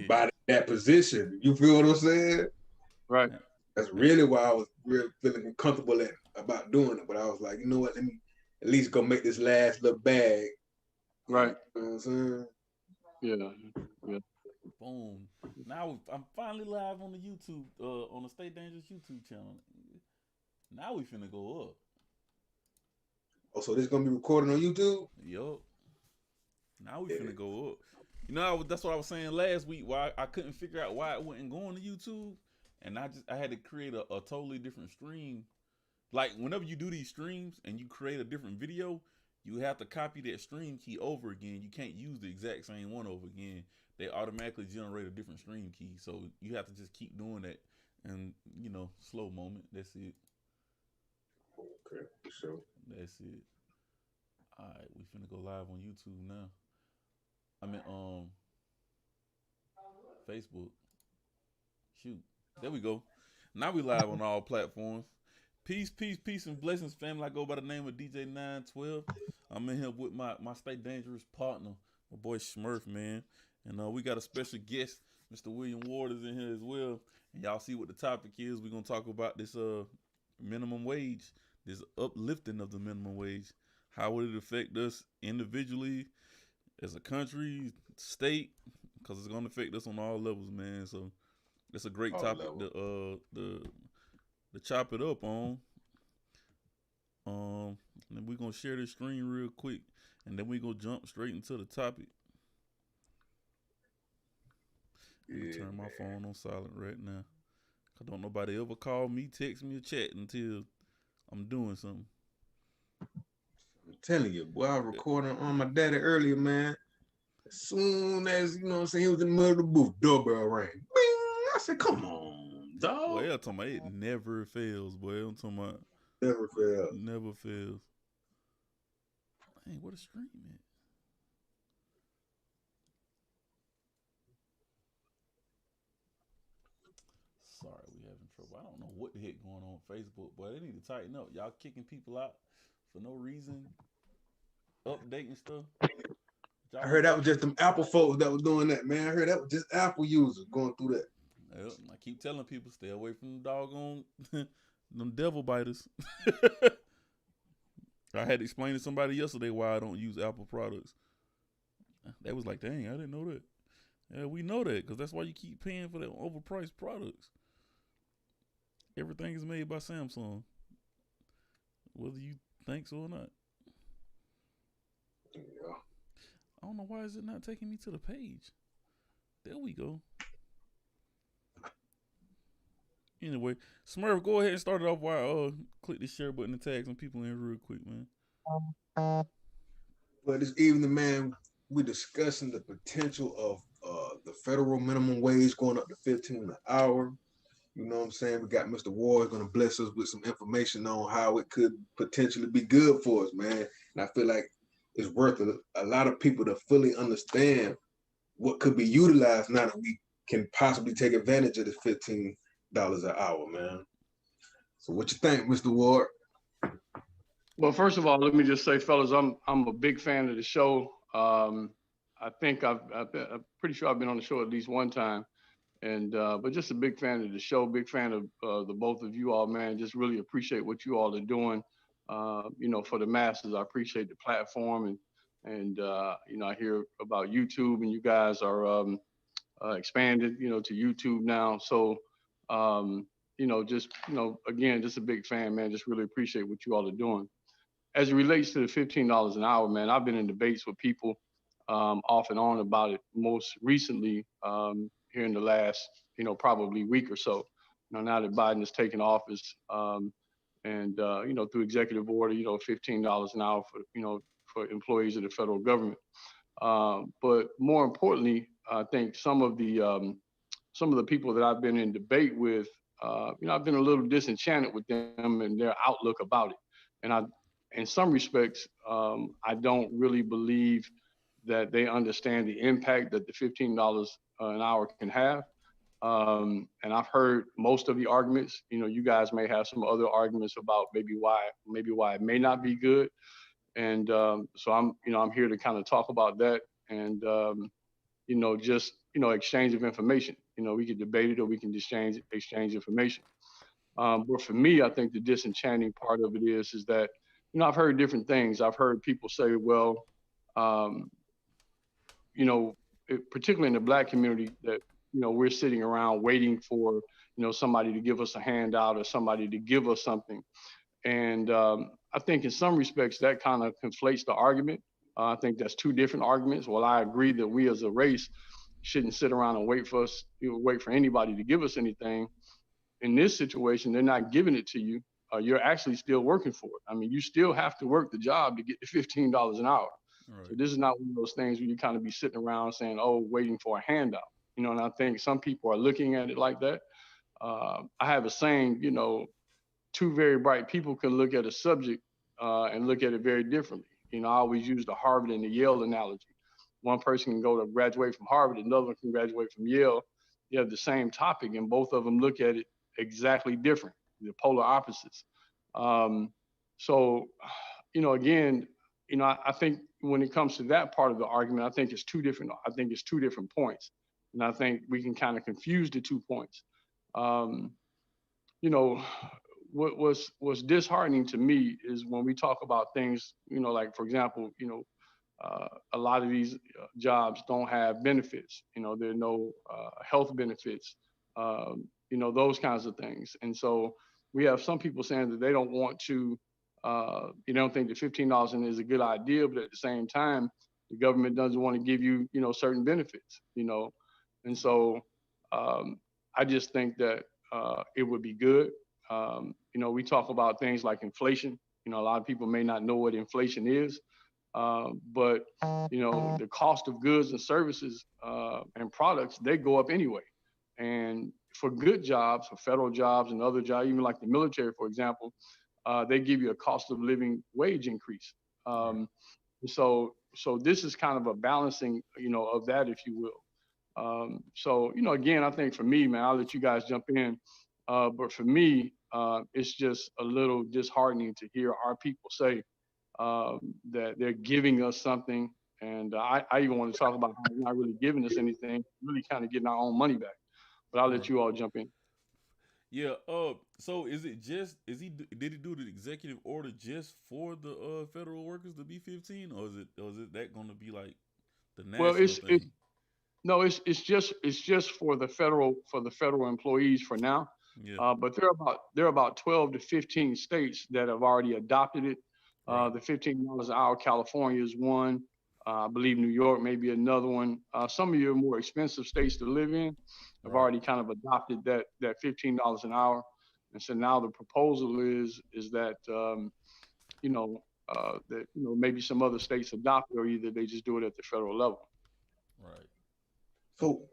by that position. You feel what I'm saying? Right. That's really why I was real feeling comfortable about doing it. But I was like, you know what? Let me at least go make this last little bag. Right. You know what I'm saying? Yeah. Boom. Now I'm finally live on the YouTube, on the Stay Dangerous YouTube channel. Now we finna go up. Oh, so this gonna be recorded on YouTube? Yup. Now we finna go up. You know, that's what I was saying last week. Why I couldn't figure out why it wasn't going to YouTube, and I had to create a totally different stream. Like whenever you do these streams and you create a different video, you have to copy that stream key over again. You can't use the exact same one over again. They automatically generate a different stream key, so you have to just keep doing that. And slow moment. That's it. Okay, so that's it. All right, we finna go live on YouTube now. I mean, Facebook. Shoot, there we go. Now we live on all platforms. Peace, and blessings, family. I go by the name of DJ 912. I'm in here with my Stay Dangerous partner, my boy Smurf, man. And we got a special guest, Mr. William Ward is in here as well. And y'all see what the topic is. We're gonna talk about this minimum wage, this uplifting of the minimum wage. How would it affect us individually, as a country, state? Because it's gonna affect us on all levels, man. So it's a great topic to chop it up on. And we're gonna share this screen real quick, and then we're gonna jump straight into the topic. I'm gonna turn my phone on silent right now. I don't nobody ever call me, text me, or chat until I'm doing something. I'm telling you, boy, I was recording on my daddy earlier, man. As soon as, you know what I'm saying, he was in the middle of the booth, doorbell rang. Bing! I said, come on, dog. Boy, I'm talking about it never fails, boy. I'm talking about never fails. Never fails. Hey, what a stream at? Sorry, we having trouble. I don't know what the heck going on Facebook, but they need to tighten up. Y'all kicking people out for no reason, updating stuff. I heard that was just them Apple folks that was doing that, man. I heard that was just Apple users going through that. Yep, I keep telling people, stay away from the doggone them devil biters. I had to explain to somebody yesterday why I don't use Apple products. They was like, dang, I didn't know that. Yeah, we know that because that's why you keep paying for the overpriced products. Everything is made by Samsung, whether you think so or not. Yeah. I don't know why is it not taking me to the page. There we go. Anyway, Smurf, go ahead and start it off while click the share button and tag some people in real quick, man. Well, this evening, man, we're discussing the potential of the federal minimum wage going up to $15 an hour. You know what I'm saying? We got Mr. Ward going to bless us with some information on how it could potentially be good for us, man. And I feel like it's worth a lot of people to fully understand what could be utilized now that we can possibly take advantage of this $15 an hour, man. So what you think, Mr. Ward? Well, first of all, let me just say, fellas, I'm a big fan of the show. I think I'm pretty sure I've been on the show at least one time, and but just a big fan of the show, big fan of the both of you all, man. Just really appreciate what you all are doing, for the masses. I appreciate the platform, and I hear about YouTube, and you guys are expanded, to YouTube now. So, again, just a big fan, man. Just really appreciate what you all are doing. As it relates to the $15 an hour, man, I've been in debates with people off and on about it. Most recently, here in the last, probably week or so. Now that Biden has taken office, and through executive order, $15 an hour for employees of the federal government. But more importantly, I think some of the people that I've been in debate with, I've been a little disenchanted with them and their outlook about it. And in some respects, I don't really believe that they understand the impact that the $15 an hour can have. And I've heard most of the arguments. You guys may have some other arguments about maybe why it may not be good. And so I'm here to kind of talk about that and, just exchange of information. We could debate it or we can exchange information. But for me, I think the disenchanting part of it is that, I've heard different things. I've heard people say, well, um, particularly in the Black community, that, we're sitting around waiting for, somebody to give us a handout or somebody to give us something. And I think in some respects that kind of conflates the argument. I think that's two different arguments. While I agree that we as a race shouldn't sit around and wait for anybody to give us anything, in this situation, they're not giving it to you. You're actually still working for it. I mean, you still have to work the job to get the $15 an hour. Right. So this is not one of those things where you kind of be sitting around saying, oh, waiting for a handout. And I think some people are looking at it like that. I have a saying, two very bright people can look at a subject and look at it very differently. I always use the Harvard and the Yale analogy. One person can go to graduate from Harvard, another one can graduate from Yale. You have the same topic and both of them look at it exactly different, the polar opposites. So, again, I think when it comes to that part of the argument, I think it's two different points. And I think we can kind of confuse the 2 points. What was disheartening to me is when we talk about things, like, for example, a lot of these jobs don't have benefits. There are no health benefits, those kinds of things. And so we have some people saying that they don't want to, they don't think that $15 is a good idea, but at the same time, the government doesn't want to give you, certain benefits, And so I just think that it would be good. We talk about things like inflation. A lot of people may not know what inflation is, but the cost of goods and services and products, they go up anyway. And for good jobs, for federal jobs and other jobs, even like the military, for example, they give you a cost of living wage increase. So this is kind of a balancing, of that, if you will. So, again, I think for me, man, I'll let you guys jump in. But for me, it's just a little disheartening to hear our people say that they're giving us something. And I even want to talk about how they're not really giving us anything, really kind of getting our own money back. But I'll let you all jump in. Yeah. So did he do the executive order just for the federal workers, the B-15, or is it that going to be like the national thing? It's just for the federal employees for now. Yeah. But there are about 12 to 15 states that have already adopted it. Right. The $15 an hour, California is one. I believe New York may be another one. Some of your more expensive states to live in have already kind of adopted that $15 an hour. And so now the proposal is that, maybe some other states adopt it, or either they just do it at the federal level. Right. So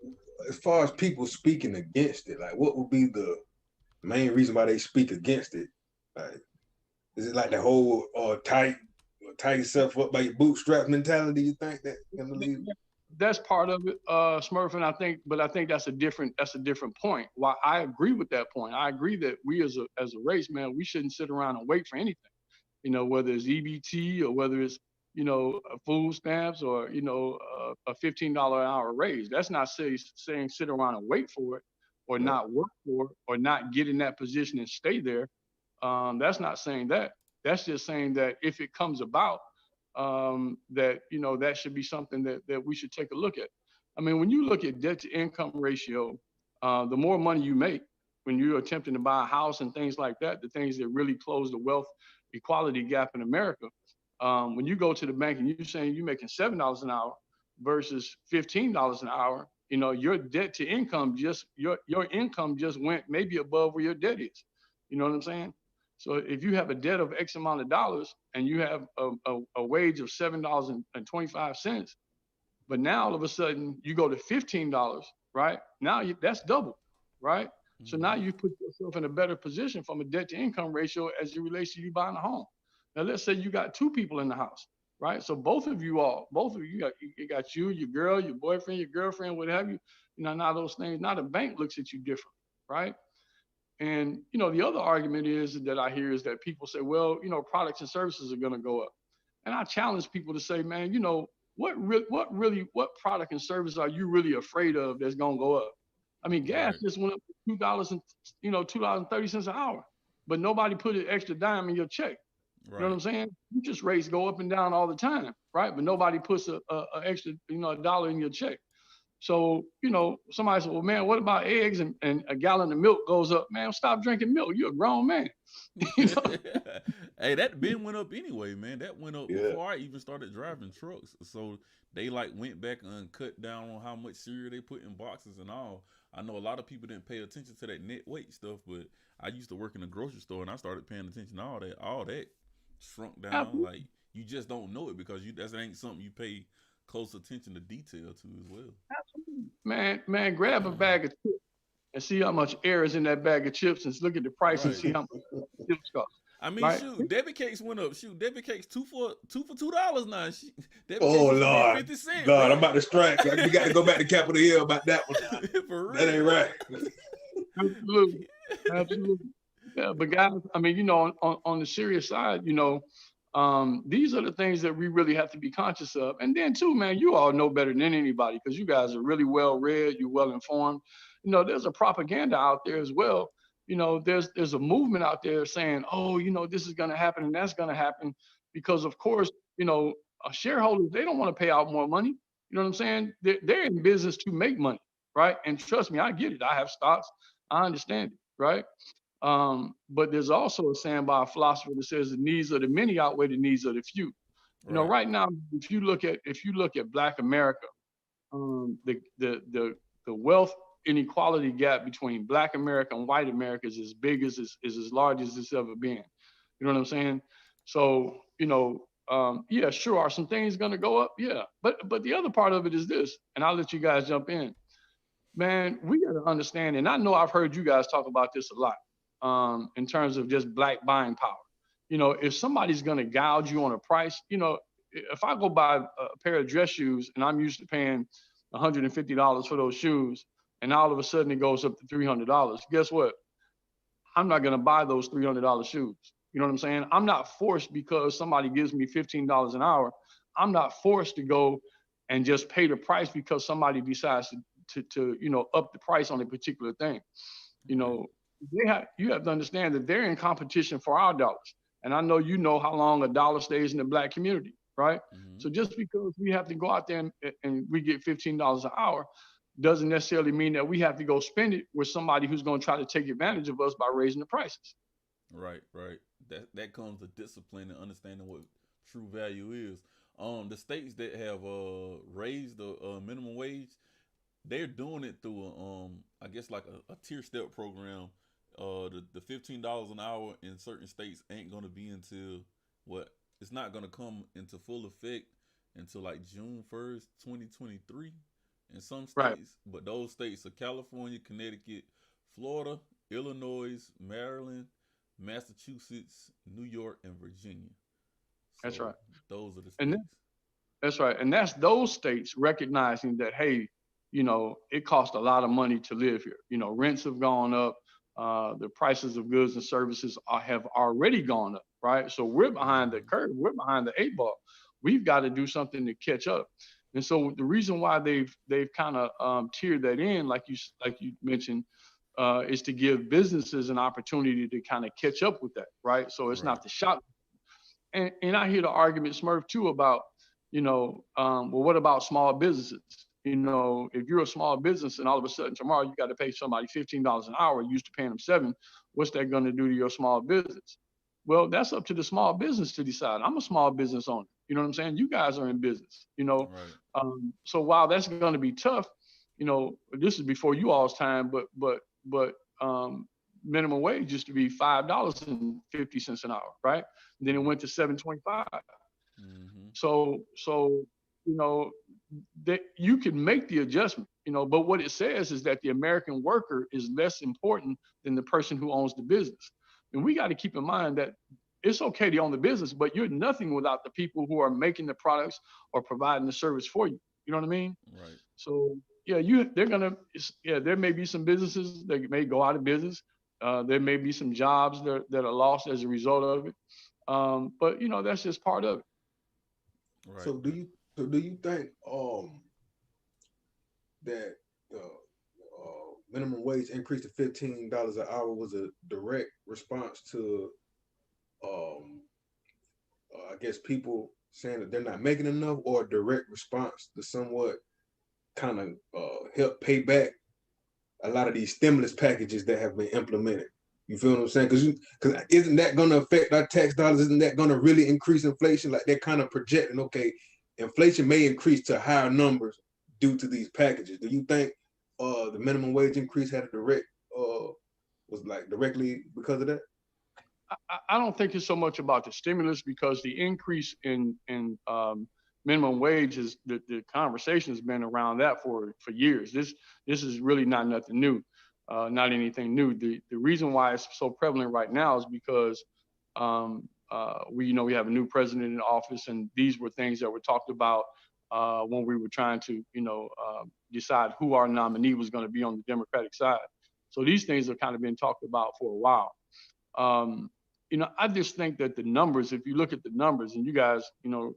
as far as people speaking against it, like what would be the main reason why they speak against it? Like, is it like the whole tie yourself up by your bootstrap mentality? You think that you're gonna leave? That's part of it, Smurf, and I think that's a different point. While I agree with that point, I agree that we as a race, man, we shouldn't sit around and wait for anything. Whether it's EBT or whether it's food stamps or a $15 an hour raise. That's not saying sit around and wait for it, or not work for it, or not get in that position and stay there. That's not saying that. That's just saying that if it comes about, that should be something that we should take a look at. I mean, when you look at debt to income ratio, the more money you make when you're attempting to buy a house and things like that, the things that really close the wealth equality gap in America, when you go to the bank and you're saying you're making $7 an hour versus $15 an hour, your debt to income your income just went maybe above where your debt is. You know what I'm saying? So if you have a debt of X amount of dollars and you have a wage of $7.25, but now all of a sudden you go to $15, right? Now that's double, right? Mm-hmm. So now you put yourself in a better position from a debt to income ratio as it relates to you buying a home. Now let's say you got two people in the house, right? So both of you got you, your girl, your boyfriend, your girlfriend, what have you. Now those things, now the bank looks at you different, right? And, the other argument that I hear is that people say, well, products and services are going to go up. And I challenge people to say, man, what product and service are you really afraid of that's gonna go up? I mean, gas Right. just went up to $2.30 an hour, but nobody put an extra dime in your check. You know what Right. I'm saying? Interest rates go up and down all the time, right? But nobody puts a extra, a dollar in your check. So, somebody said, well, man, what about eggs and a gallon of milk goes up? Man, stop drinking milk. You're a grown man. you know? Hey, that bin went up anyway, man. That went up Yeah. before I even started driving trucks. So they like went back and cut down on how much cereal they put in boxes and all. I know a lot of people didn't pay attention to that net weight stuff, but I used to work in the grocery store and I started paying attention to all that. All that shrunk down. Absolutely. Like you just don't know it because that ain't something you pay close attention to detail to as well. Man, grab a bag of chips and see how much air is in that bag of chips and look at the price and Right. see how much chips cost, I mean, right? shoot, Debbie cakes went up. Shoot, Debbie cakes two for $2 now. Debbie cakes Oh used to be Lord, 50 cents, God, I'm man. about to strike. Like, we got to go back to Capitol Hill about that one. For real. That ain't right. Absolutely. Absolutely. Yeah, but guys, I mean, on the serious side, these are the things that we really have to be conscious of. And then too, man, you all know better than anybody because you guys are really well read, you're well informed. There's a propaganda out there as well. There's a movement out there saying, oh, this is gonna happen and that's gonna happen. Because of course, shareholders, they don't want to pay out more money. You know what I'm saying? They're in business to make money, right? And trust me, I get it. I have stocks, I understand it, right? But there's also a saying by a philosopher that says the needs of the many outweigh the needs of the few. Right. Right now, if you look at Black America, the wealth inequality gap between Black America and white America is as big as is as large as it's ever been. You know what I'm saying? So yeah, sure. Are some things gonna go up? Yeah, but the other part of it is this, and I'll let you guys jump in. Man, we got to understand, and I know I've heard you guys talk about this a lot in terms of just Black buying power. If somebody's going to gouge you on a price, if I go buy a pair of dress shoes and I'm used to paying $150 for those shoes, and all of a sudden it goes up to $300, guess what? I'm not going to buy those $300 shoes. You know what I'm saying? I'm not forced because somebody gives me $15 an hour. I'm not forced to go and just pay the price because somebody decides to up the price on a particular thing. You have to understand that they're in competition for our dollars. And I know how long a dollar stays in the Black community, right? Mm-hmm. So just because we have to go out there and we get $15 an hour doesn't necessarily mean that we have to go spend it with somebody who's going to try to take advantage of us by raising the prices. Right. That comes to discipline and understanding what true value is. The states that have raised the minimum wage, they're doing it through I guess like a tier step program. The $15 an hour in certain states ain't gonna be until it's not gonna come into full effect until like June 1st, 2023 in some states. Right. But those states are California, Connecticut, Florida, Illinois, Maryland, Massachusetts, New York, and Virginia. That's right. Those are the states. And that's right. And that's those states recognizing that, hey, it costs a lot of money to live here. Rents have gone up. The prices of goods and services have already gone up, right? So we're behind the curve. We're behind the 8 ball. We've got to do something to catch up. And so the reason why they've kind of tiered that in, like you mentioned, is to give businesses an opportunity to kind of catch up with that, right? So it's not the shock. And I hear the argument, Smurf, too, about, well, what about small businesses? If you're a small business and all of a sudden tomorrow you got to pay somebody $15 an hour, you used to paying them $7, what's that going to do to your small business? Well, that's up to the small business to decide. I'm a small business owner. You know what I'm saying? You guys are in business, Right. So while that's going to be tough, this is before you all's time, but minimum wage used to be $5.50 an hour, right? And then it went to $7.25. Mm-hmm. So that you can make the adjustment, but what it says is that the American worker is less important than the person who owns the business. And we got to keep in mind that it's okay to own the business, but you're nothing without the people who are making the products or providing the service for you. You know what I mean? Right. So yeah, there may be some businesses that may go out of business. There may be some jobs that are lost as a result of it. But that's just part of it. Right. So do So do you think that the minimum wage increase to $15 an hour was a direct response to um I guess people saying that they're not making enough, or a direct response to somewhat kind of help pay back a lot of these stimulus packages that have been implemented? You feel what I'm saying? Because isn't that going to affect our tax dollars? Isn't that going to really increase inflation? Like they're kind of projecting, okay, inflation may increase to higher numbers due to these packages. Do you think the minimum wage increase had a direct was like directly because of that? I don't think it's so much about the stimulus, because the increase in minimum wage is the conversation has been around that for years. This is really not nothing new, not anything new. The reason why it's so prevalent right now is because we have a new president in office, and these were things that were talked about when we were trying to decide who our nominee was going to be on the Democratic side. So these things have kind of been talked about for a while. I just think that the numbers, if you look at the numbers, and you guys,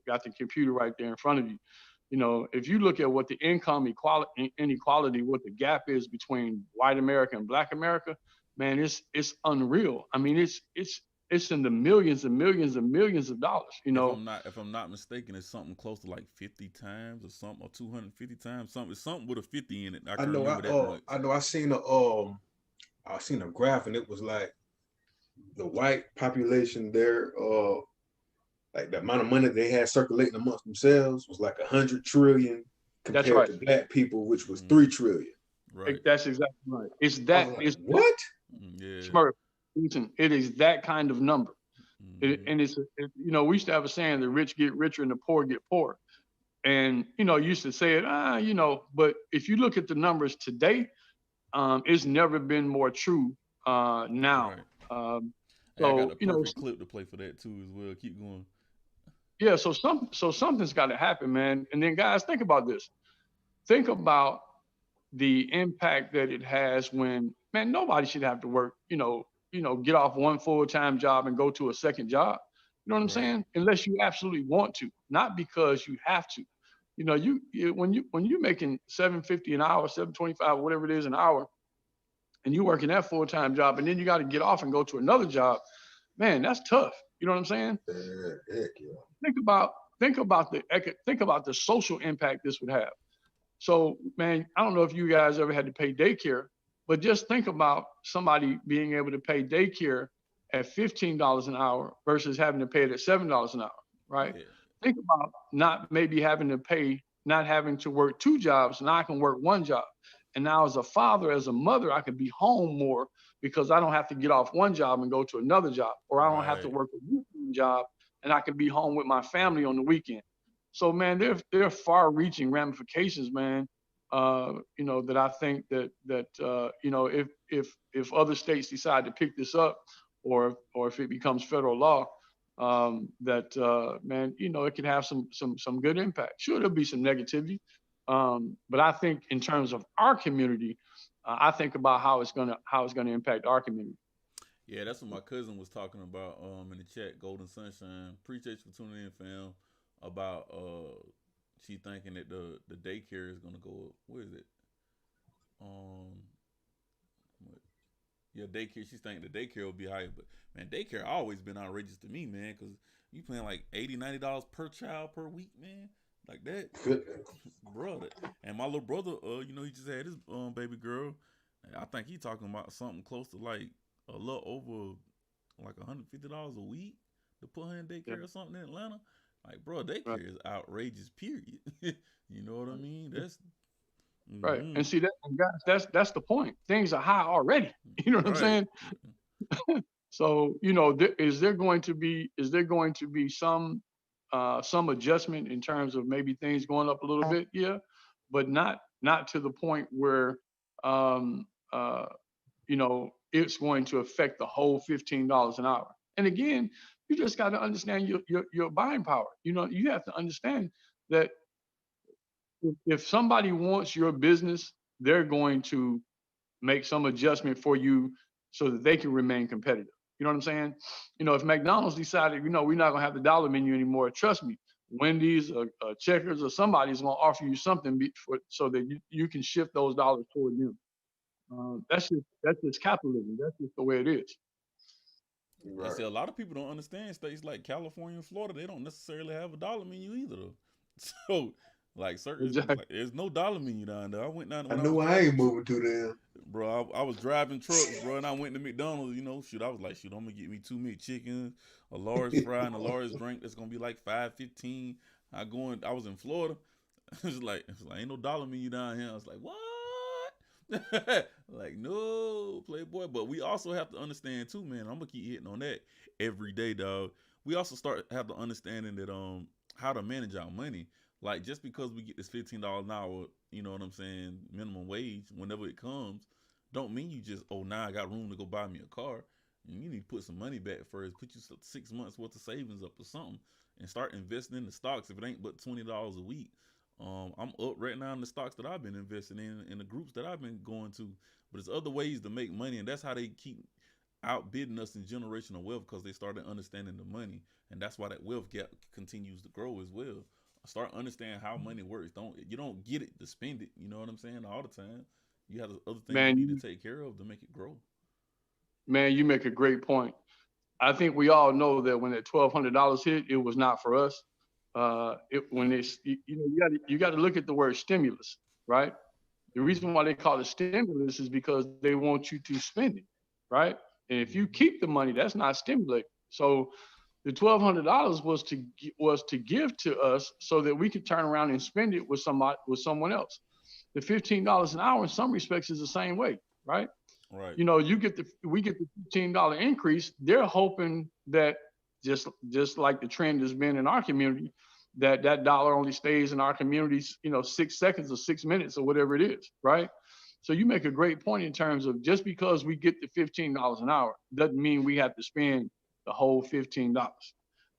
got the computer right there in front of you, if you look at what the income inequality, what the gap is between white America and black America, man, it's unreal. I mean, it's in the millions and millions and millions of dollars, If I'm not mistaken, it's something close to like 50 times or something, or 250 times. Something with a 50 in it. I can't remember that much. I know I seen a graph, and it was like the white population there, like the amount of money they had circulating amongst themselves was like 100 trillion That's compared right. to black people, which was 3 trillion. Right. That's exactly right. It's I that. was like, It's what? Yeah. Smurf. Listen, it is that kind of number. Mhm. And we used to have a saying: the rich get richer and the poor get poorer. And used to say it, but if you look at the numbers today, it's never been more true now. Right. Um, Hey, I got so the perfect clip to play for that too as well. Keep going. yeah, so something's got to happen, man. And then guys, think about this. Think about the impact that it has when, man, nobody should have to work, get off one full-time job and go to a second job. You know what I'm Right. saying? Unless you absolutely want to, not because you have to. When you're making 750 an hour, 725, whatever it is an hour, and you working that full-time job, and then you got to get off and go to another job, man, that's tough. You know what I'm saying? Heck yeah. Think about the social impact this would have. So, man, I don't know if you guys ever had to pay daycare, but just think about somebody being able to pay daycare at $15 an hour versus having to pay it at $7 an hour, right? Yeah. Think about not having to work two jobs. Now I can work one job. And now as a father, as a mother, I can be home more because I don't have to get off one job and go to another job, or I don't have to Right. work a weekend job, and I can be home with my family on the weekend. So, man, there are far-reaching ramifications, man. That I think if other states decide to pick this up, or if it becomes federal law, man, it can have some good impact. Sure, there'll be some negativity, but I think in terms of our community, I think about how it's gonna impact our community. Yeah, that's what my cousin was talking about in the chat, Golden Sunshine. Appreciate you for tuning in, fam. About she thinking that the daycare is gonna go up. Where is it? Um what- yeah, daycare. She's thinking the daycare will be higher, but man, daycare always been outrageous to me, man, because you paying like $80, $90 per child per week, man. Like that, Goodness. brother. And my little brother, he just had his baby girl. And I think he talking about something close to like a little over like $150 a week to put her in Yeah, daycare or something in Atlanta. Like, bro, right, daycare is outrageous. Period. You know what I mean? That's right. hmm And see that, and guys, that's the point. Things are high already. You know what I'm right. saying? So, is there going to be some adjustment in terms of maybe things going up a little bit? Yeah, but not to the point where um, uh, it's going to affect the whole $15 an hour. And again, you just got to understand your buying power. You have to understand that if somebody wants your business, they're going to make some adjustment for you so that they can remain competitive. You know what I'm saying? If McDonald's decided, we're not gonna have the dollar menu anymore, trust me, Wendy's or Checkers or somebody's gonna offer you something so that you can shift those dollars toward them. That's just capitalism. That's just the way it is. And Right. see, a lot of people don't understand states like California and Florida. They don't necessarily have a dollar menu either, though. So, like certain, Exactly. like, there's no dollar menu down there. I went down I when I was know I ain't driving, moving to them. bro. I was driving trucks, bro, and I went to McDonald's. You know, shoot, I was like, shoot, I'm gonna get me 2 McChickens, a large fry, and a large drink. That's gonna be like $5.15. I was in Florida. It's like ain't no dollar menu down here. I was like, what? Like, no, Playboy. But we also have to understand too, man. I'm gonna keep hitting on that every day, dog. We also have the understanding that how to manage our money. Like, just because we get this $15 an hour, you know what I'm saying, minimum wage, whenever it comes, don't mean you just, oh, now I got room to go buy me a car. And you need to put some money back first. Put you 6 months worth of savings up or something, and start investing in the stocks. If it ain't but $20 a week, I'm up right now in the stocks that I've been investing in the groups that I've been going to. But there's other ways to make money, and that's how they keep outbidding us in generational wealth, because they started understanding the money, and that's why that wealth gap continues to grow as well. Start understanding how money works. You don't get it to spend it. You know what I'm saying? All the time, you have other things you need Man, to take care of to make it grow. you make a great point. I think we all know that when that $1,200 hit, it was not for us. When it's you got to look at the word stimulus, right? The reason why they call it stimulus is because they want you to spend it, right? And if you keep the money, that's not stimulate. So the $1,200 was to give to us so that we could turn around and spend it with someone else. The $15 an hour in some respects is the same way, right? Right. You know, we get the $15 increase. They're hoping that just like the trend has been in our community, that dollar only stays in our communities, 6 seconds or 6 minutes or whatever it is, right? So you make a great point in terms of just because we get the $15 an hour doesn't mean we have to spend the whole $15.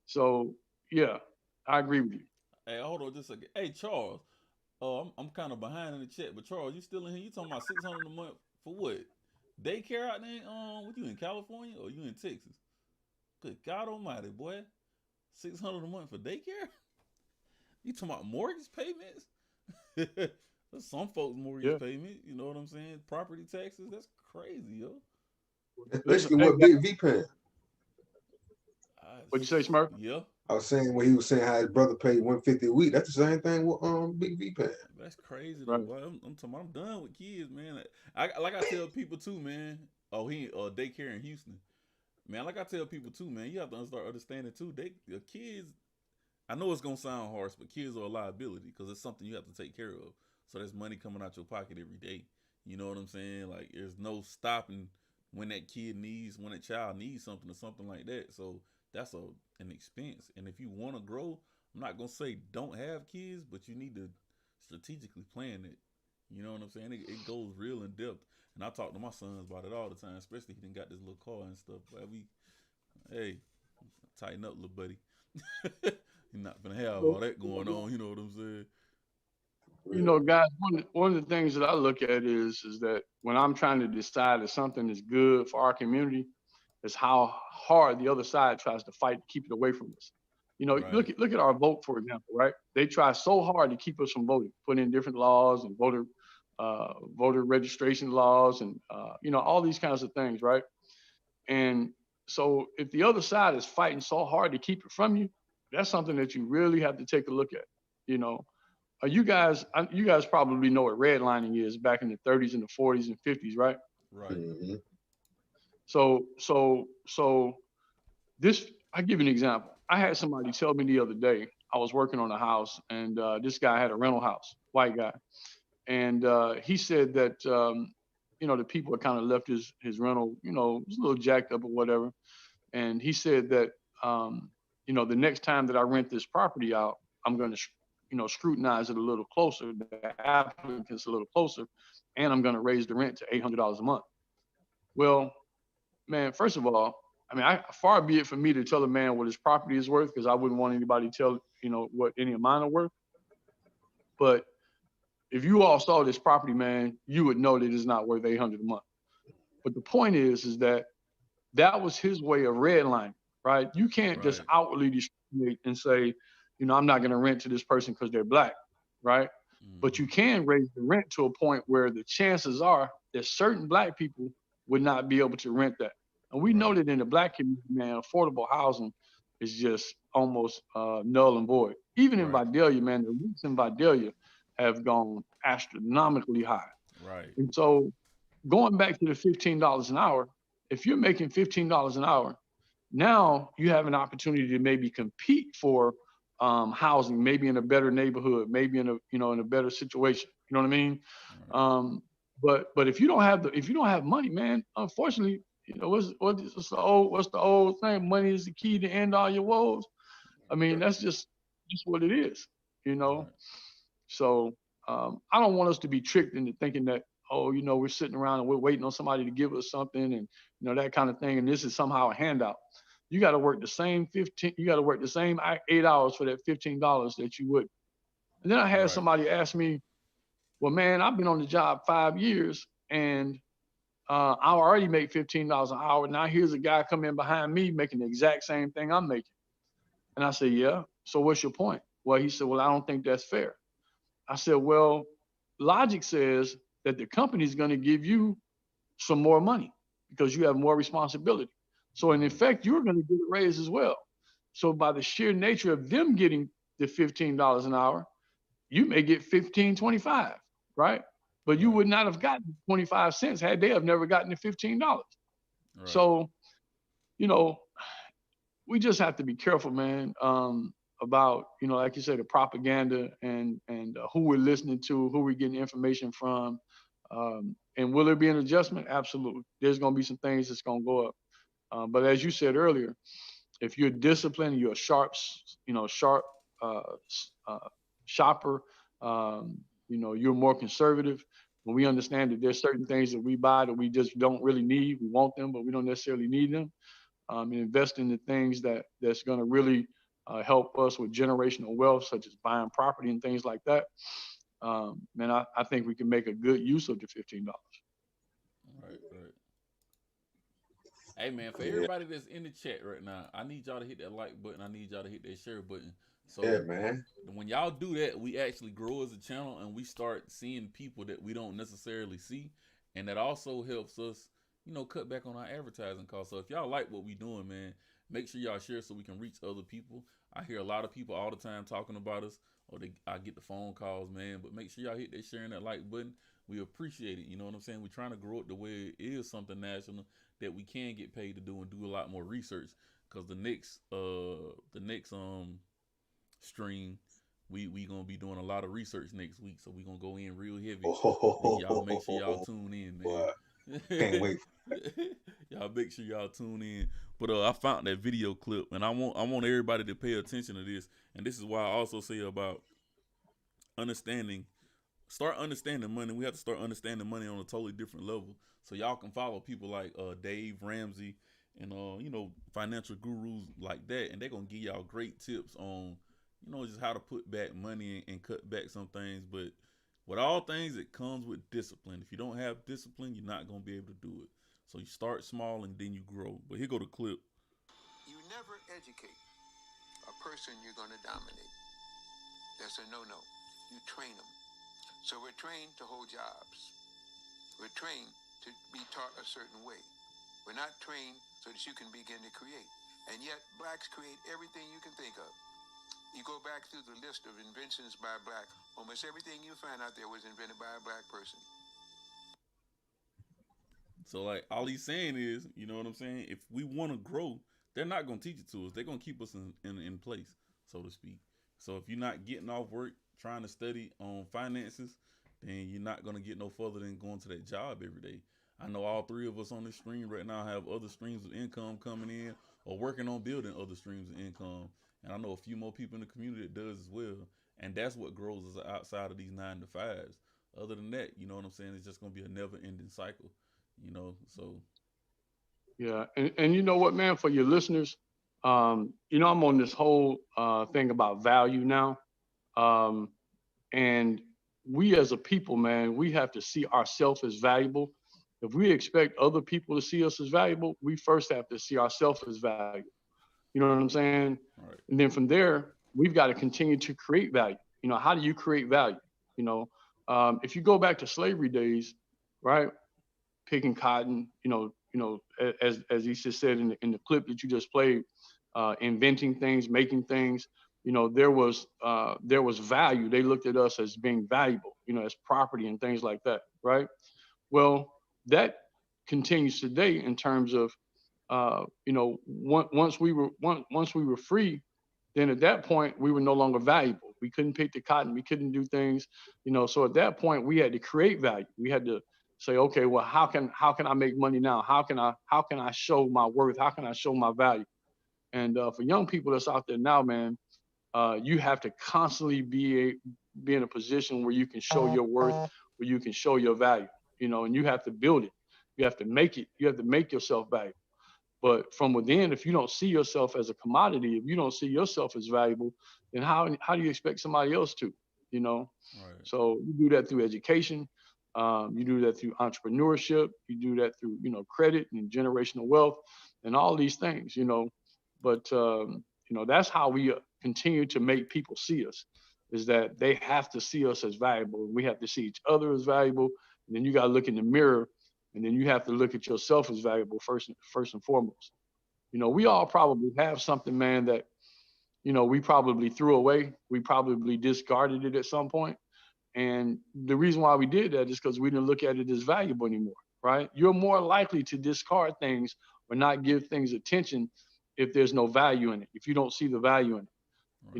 So yeah, I agree with you. Hey, hold on just a second. Hey, Charles. I'm kind of behind in the chat, but Charles, you still in here? You talking about 600 a month for what? Daycare out there? What, you in California or you in Texas? Good God Almighty, boy! 600 a month for daycare? You talking about mortgage payments? Some folks mortgage Yeah. payment. You know what I'm saying? Property taxes. That's crazy, yo. That's Listen, basically hey, what Big V paying. what'd you say, Smurf? Yeah, I was saying when he was saying how his brother paid $150 a week. That's the same thing with Big V paying. that's crazy though, Right. boy. I'm talking about, I'm done with kids, man. I tell people too, man. Oh, he daycare in Houston, man. Like I tell people too, man. You have to start understanding too. The kids. I know it's gonna sound harsh, but kids are a liability because it's something you have to take care of. So there's money coming out your pocket every day. You know what I'm saying? Like, there's no stopping when when that child needs something or something like that. So that's an expense. And if you want to grow, I'm not gonna say don't have kids, but you need to strategically plan it. You know what I'm saying? It goes real in depth. And I talk to my sons about it all the time, especially he done got this little car and stuff. But hey, tighten up, little buddy. You're not gonna have all that going on. You know what I'm saying? Guys, one of the things that I look at is that when I'm trying to decide if something is good for our community, is how hard the other side tries to fight to keep it away from us. Right. Look at our vote, for example, right? They try so hard to keep us from voting, put in different laws and voter registration laws and all these kinds of things, right? And so if the other side is fighting so hard to keep it from you, that's something that you really have to take a look at. You know, you guys probably know what redlining is back in the 30s and the 40s and 50s, right? Right. Mm-hmm. So this, I give you an example. I had somebody tell me the other day, I was working on a house and this guy had a rental house, white guy. And he said that, the people had kind of left his rental, it was a little jacked up or whatever. And he said that, the next time that I rent this property out, I'm going to, scrutinize it a little closer, the applicants a little closer, and I'm going to raise the rent to $800 a month. Well, man, first of all, I mean, far be it for me to tell a man what his property is worth, because I wouldn't want anybody to tell, what any of mine are worth. But if you all saw this property, man, you would know that it's not worth $800 a month. But the point is that was his way of redlining, right? You can't just Right. outwardly discriminate and say, I'm not going to rent to this person because they're black, right? But you can raise the rent to a point where the chances are that certain black people would not be able to rent that. And we know that in the black community, man, affordable housing is just almost null and void. Even in Vidalia, man, the rents in Vidalia have gone astronomically high. Right. And so going back to the $15 an hour, if you're making $15 an hour, now you have an opportunity to maybe compete for housing, maybe in a better neighborhood, maybe in a better situation. You know what I mean? But if you don't have money, man, unfortunately, what's the old saying? Money is the key to end all your woes. I mean, that's just what it is, So I don't want us to be tricked into thinking that, we're sitting around and we're waiting on somebody to give us something and that kind of thing, and this is somehow a handout. You got to work the same 8 hours for that $15 that you would. And then I had somebody ask me, well, man, I've been on the job 5 years and I already make $15 an hour. Now here's a guy coming in behind me making the exact same thing I'm making. And I said, yeah, so what's your point? Well, he said, well, I don't think that's fair. I said, well, logic says that the company's going to give you some more money because you have more responsibility. So in effect, you're going to get a raise as well. So by the sheer nature of them getting the $15 an hour, you may get $15.25, right? But you would not have gotten 25 cents had they have never gotten the $15. Right. So, we just have to be careful, man, about, like you said, the propaganda and who we're listening to, who we're getting information from. And will there be an adjustment? Absolutely. There's going to be some things that's going to go up. But as you said earlier, if you're disciplined, you're a sharp shopper, you're more conservative. When we understand that there's certain things that we buy that we just don't really need, we want them, but we don't necessarily need them. And invest in the things that's going to really help us with generational wealth, such as buying property and things like that. Man, I think we can make a good use of the $15. Right. Hey, man, for everybody that's in the chat right now, I need y'all to hit that like button. I need y'all to hit that share button. So man, when y'all do that, we actually grow as a channel and we start seeing people that we don't necessarily see. And that also helps us, cut back on our advertising costs. So if y'all like what we doing, man, make sure y'all share so we can reach other people. I hear a lot of people all the time talking about us, or I get the phone calls, man. But make sure y'all hit that share and that like button. We appreciate it. You know what I'm saying? We're trying to grow it the way it is something national that we can get paid to do and do a lot more research. Because the next stream, we gonna be doing a lot of research next week, so we gonna go in real heavy. Y'all make sure y'all tune in, man. Can't wait. Y'all make sure y'all tune in. But I found that video clip, and I want everybody to pay attention to this. And this is why I also say about start understanding money. We have to start understanding money on a totally different level. So y'all can follow people like Dave Ramsey and financial gurus like that, and they're gonna give y'all great tips on just how to put back money and cut back some things. But with all things, it comes with discipline. If you don't have discipline, you're not gonna be able to do it. So you start small and then you grow. But here go the clip. You never educate a person you're gonna dominate. That's a no-no. You train them. So we're trained to hold jobs. We're trained to be taught a certain way. We're not trained so that you can begin to create. And yet, blacks create everything you can think of. You go back through the list of inventions by black, almost everything you find out there was invented by a black person. So like all he's saying is, you know what I'm saying? If we want to grow, they're not going to teach it to us. They're going to keep us in place, so to speak. So if you're not getting off work, trying to study on finances, then you're not going to get no further than going to that job every day. I know all three of us on this stream right now have other streams of income coming in or working on building other streams of income. And I know a few more people in the community that does as well. And that's what grows us outside of these 9 to 5s. Other than that, you know what I'm saying? It's just going to be a never ending cycle, so. Yeah. And you know what, man, for your listeners, I'm on this whole thing about value now. And we as a people, man, we have to see ourselves as valuable. If we expect other people to see us as valuable, we first have to see ourselves as valuable. You know what I'm saying? Right. And then from there, we've got to continue to create value. You know, how do you create value? You know, if you go back to slavery days, right, picking cotton, as he just said in the clip that you just played, inventing things, making things, there was value. They looked at us as being valuable, as property and things like that, right? Well, that continues today in terms of, once we were free, then at that point we were no longer valuable. We couldn't pick the cotton, we couldn't do things, So at that point we had to create value. We had to say, okay, well, how can I make money now? How can I show my worth? How can I show my value? And for young people that's out there now, man, you have to constantly be in a position where you can show your worth, where you can show your value, and you have to build it. You have to make it. You have to make yourself valuable. But from within, if you don't see yourself as a commodity, if you don't see yourself as valuable, then how do you expect somebody else to? Right. So you do that through education. You do that through entrepreneurship. You do that through credit and generational wealth and all these things. But that's how we continue to make people see us. Is that they have to see us as valuable. We have to see each other as valuable. And then you got to look in the mirror, and then you have to look at yourself as valuable first and foremost. We all probably have something, man, that we probably threw away. We probably discarded it at some point. And the reason why we did that is because we didn't look at it as valuable anymore, right? You're more likely to discard things or not give things attention if there's no value in it, if you don't see the value in it.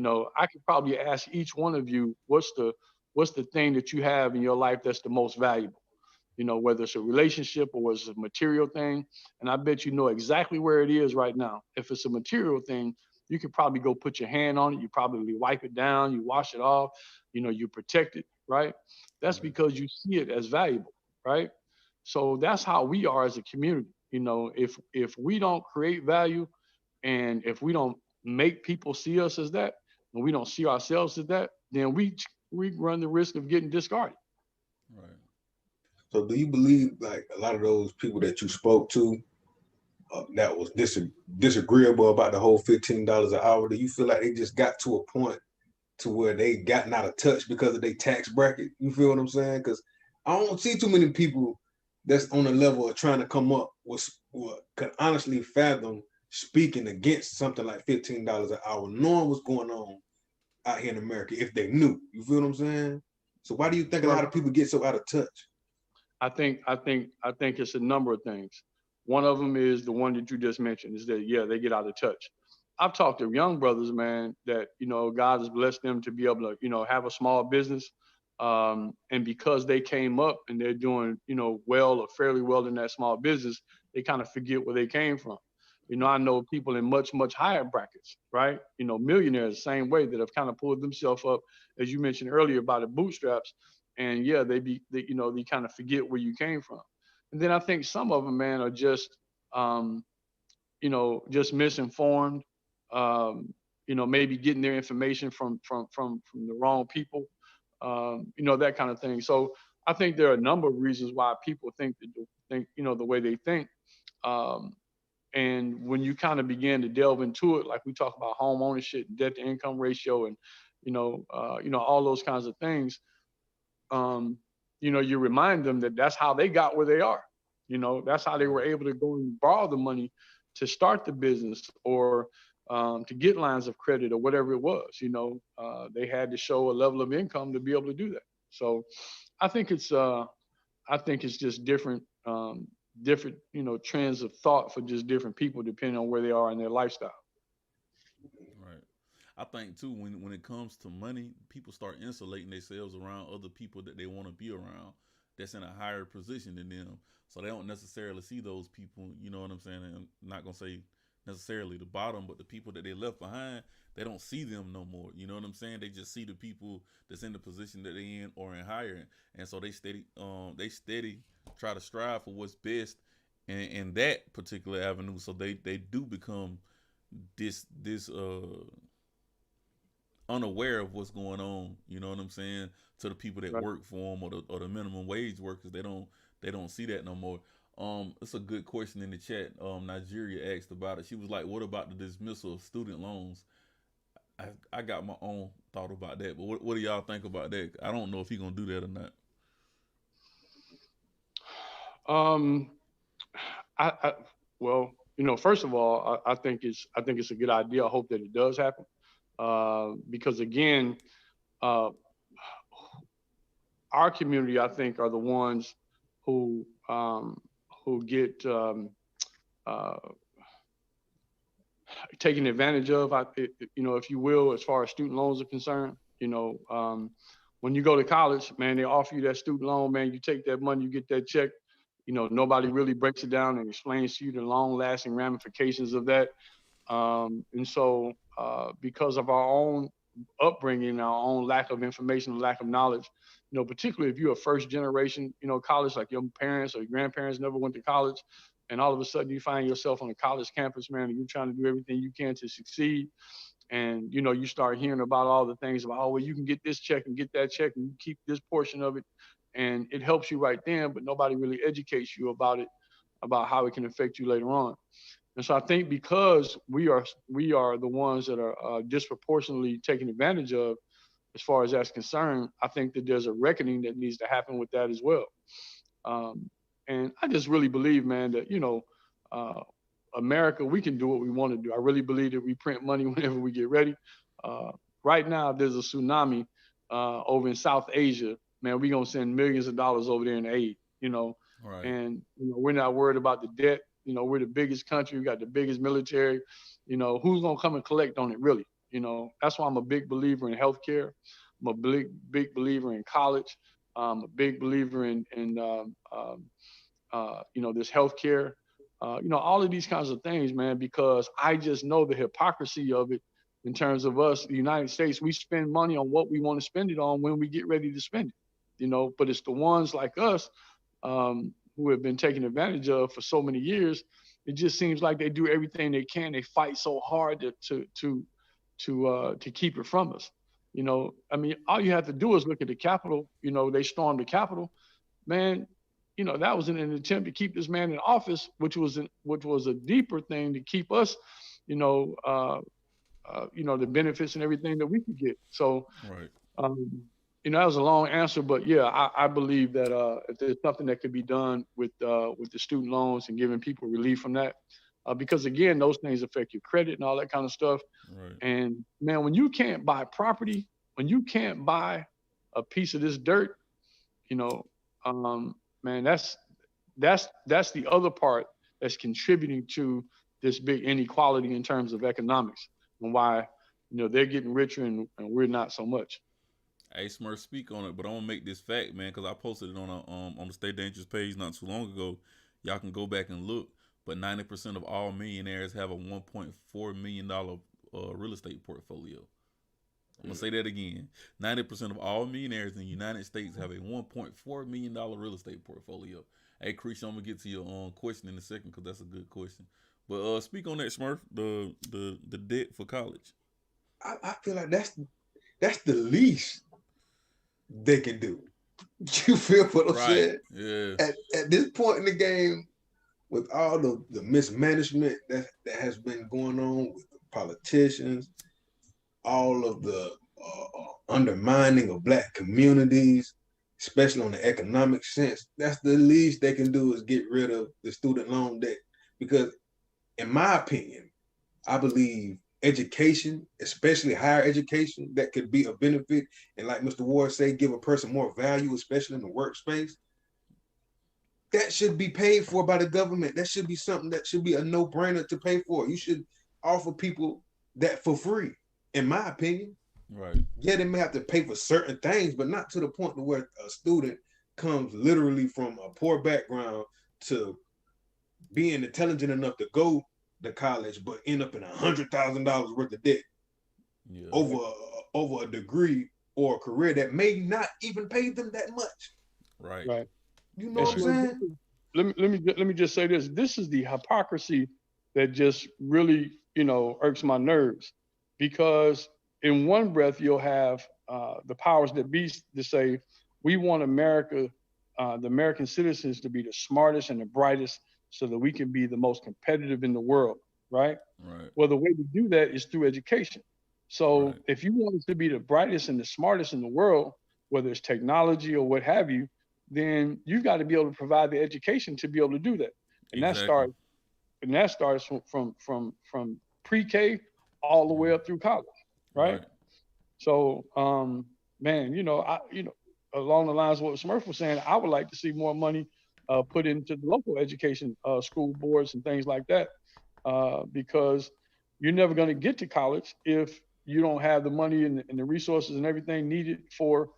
Right. I could probably ask each one of you, what's the thing that you have in your life that's the most valuable? Whether it's a relationship or it's a material thing. And I bet you know exactly where it is right now. If it's a material thing, you could probably go put your hand on it. You probably wipe it down, you wash it off, you protect it, right? That's because you see it as valuable, right? So that's how we are as a community. If we don't create value and if we don't make people see us as that, and we don't see ourselves as that, then we run the risk of getting discarded. Right. So do you believe like a lot of those people that you spoke to that was disagreeable about the whole $15 an hour, do you feel like they just got to a point to where they gotten out of touch because of their tax bracket? You feel what I'm saying? Because I don't see too many people that's on the level of trying to come up with what can honestly fathom speaking against something like $15 an hour, knowing what's going on out here in America if they knew. You feel what I'm saying? So why do you think a lot of people get so out of touch? I think it's a number of things. One of them is the one that you just mentioned, is that, yeah, they get out of touch. I've talked to young brothers, man, that, God has blessed them to be able to, have a small business. And because they came up and they're doing, well or fairly well in that small business, they kind of forget where they came from. I know people in much, much higher brackets, right? Millionaires, the same way, that have kind of pulled themselves up, as you mentioned earlier, by the bootstraps. And yeah, they kind of forget where you came from. And then I think some of them, man, are just, just misinformed. Maybe getting their information from the wrong people. That kind of thing. So I think there are a number of reasons why people think the way they think. And when you kind of begin to delve into it, like we talk about home ownership, debt to income ratio, and all those kinds of things, you remind them that that's how they got where they are. That's how they were able to go and borrow the money to start the business or to get lines of credit or whatever it was. They had to show a level of income to be able to do that. So I think it's just different trends of thought for just different people depending on where they are in their lifestyle. Right. I think too, when it comes to money, people start insulating themselves around other people that they want to be around that's in a higher position than them. So they don't necessarily see those people, you know what I'm saying? And I'm not gonna say necessarily the bottom, but the people that they left behind, they don't see them no more. You know what I'm saying? They just see the people that's in the position that they in or in higher. And so they steady try to strive for what's best in that particular avenue. So they do become this unaware of what's going on, you know what I'm saying, to the people that work for them or the minimum wage workers. They don't see that no more. It's a good question in the chat. Nigeria asked about it. She was like, what about the dismissal of student loans? I got my own thought about that. But what do y'all think about that? I don't know if he gonna do that or not. Um, I well, first of all, I think it's a good idea. I hope that it does happen, because again, uh, our community, I think, are the ones who get uh, taken advantage of. If you will, as far as student loans are concerned. When you go to college, man, they offer you that student loan, man. You take that money, you get that check. Nobody really breaks it down and explains to you the long-lasting ramifications of that. And so, because of our own upbringing, our own lack of information, lack of knowledge, particularly if you're a first generation, college, like your parents or your grandparents never went to college, and all of a sudden you find yourself on a college campus, man, and you're trying to do everything you can to succeed. And, you start hearing about all the things about, oh, well, you can get this check and get that check and you keep this portion of it. And it helps you right then, but nobody really educates you about it, about how it can affect you later on. And so I think because we are the ones that are disproportionately taken advantage of, as far as that's concerned, I think that there's a reckoning that needs to happen with that as well. And I just really believe, man, that America, we can do what we want to do. I really believe that we print money whenever we get ready. Right now, there's a tsunami over in South Asia. Man, we're gonna send millions of dollars over there in aid. Right. And we're not worried about the debt. We're the biggest country. We got the biggest military. Who's gonna come and collect on it, really? That's why I'm a big believer in healthcare. I'm a big believer in college. I'm a big believer in this healthcare. All of these kinds of things, man, because I just know the hypocrisy of it in terms of us, the United States. We spend money on what we want to spend it on when we get ready to spend it. But it's the ones like us who have been taken advantage of for so many years. It just seems like they do everything they can. They fight so hard to keep it from us. All you have to do is look at the Capitol. They stormed the Capitol, man. That was in an attempt to keep this man in office, which was a deeper thing to keep us, the benefits and everything that we could get. So, right. That was a long answer, but yeah, I believe that if there's something that could be done with the student loans and giving people relief from that, because again, those things affect your credit and all that kind of stuff. Right. And man, when you can't buy property, when you can't buy a piece of this dirt, man, that's the other part that's contributing to this big inequality in terms of economics and why they're getting richer and we're not so much. Hey, Smurf, speak on it, but I'm gonna make this fact, man, because I posted it on the Stay Dangerous page not too long ago. Y'all can go back and look, but 90% of all millionaires have a $1.4 million real estate portfolio. I'm gonna say that again. 90% of all millionaires in the United States have a $1.4 million real estate portfolio. Hey, Chris, I'm gonna get to your question in a second because that's a good question. But speak on that, Smurf, the debt for college. I feel like that's the least they can do. You feel what I'm saying? Yeah. At this point in the game, with all the mismanagement that has been going on with the politicians, all of the undermining of Black communities, especially on the economic sense, that's the least they can do is get rid of the student loan debt. Because in my opinion, I believe education, especially higher education, that could be a benefit. And like Mr. Ward say, give a person more value, especially in the workspace. That should be paid for by the government. That should be something that should be a no-brainer to pay for. You should offer people that for free, in my opinion. Right. Yeah, they may have to pay for certain things, but not to the point to where a student comes literally from a poor background to being intelligent enough to go to college, but end up in $100,000 worth of debt over a degree or a career that may not even pay them that much. Right. Right. You know what I'm saying? Let me just say this. This is the hypocrisy that just really, irks my nerves, because in one breath you'll have the powers that be to say we want America, the American citizens, to be the smartest and the brightest, so that we can be the most competitive in the world, right? Right. Well, the way to do that is through education. So Right. if you want to be the brightest and the smartest in the world, whether it's technology or what have you, then you've got to be able to provide the education to be able to do that. And that Exactly. starts from pre-K all the way Mhm. up through college, right? Right. So, man, along the lines of what Smurf was saying, I would like to see more money put into the local education school boards and things like that, because you're never going to get to college if you don't have the money and the resources and everything needed for,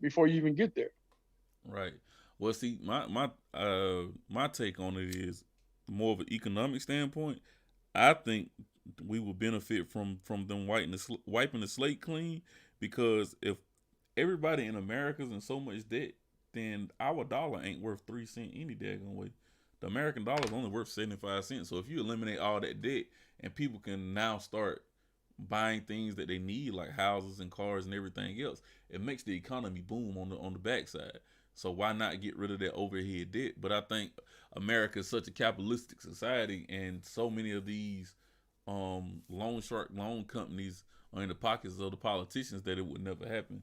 before you even get there. Right. Well, see, my take on it is more of an economic standpoint. I think we will benefit from them wiping the slate clean, because if everybody in America's in so much debt, then our dollar ain't worth 3 cents any daggone way. The American dollar is only worth 75 cents. So if you eliminate all that debt and people can now start buying things that they need, like houses and cars and everything else, it makes the economy boom on the backside. So why not get rid of that overhead debt? But I think America is such a capitalistic society, and so many of these loan shark loan companies are in the pockets of the politicians, that it would never happen.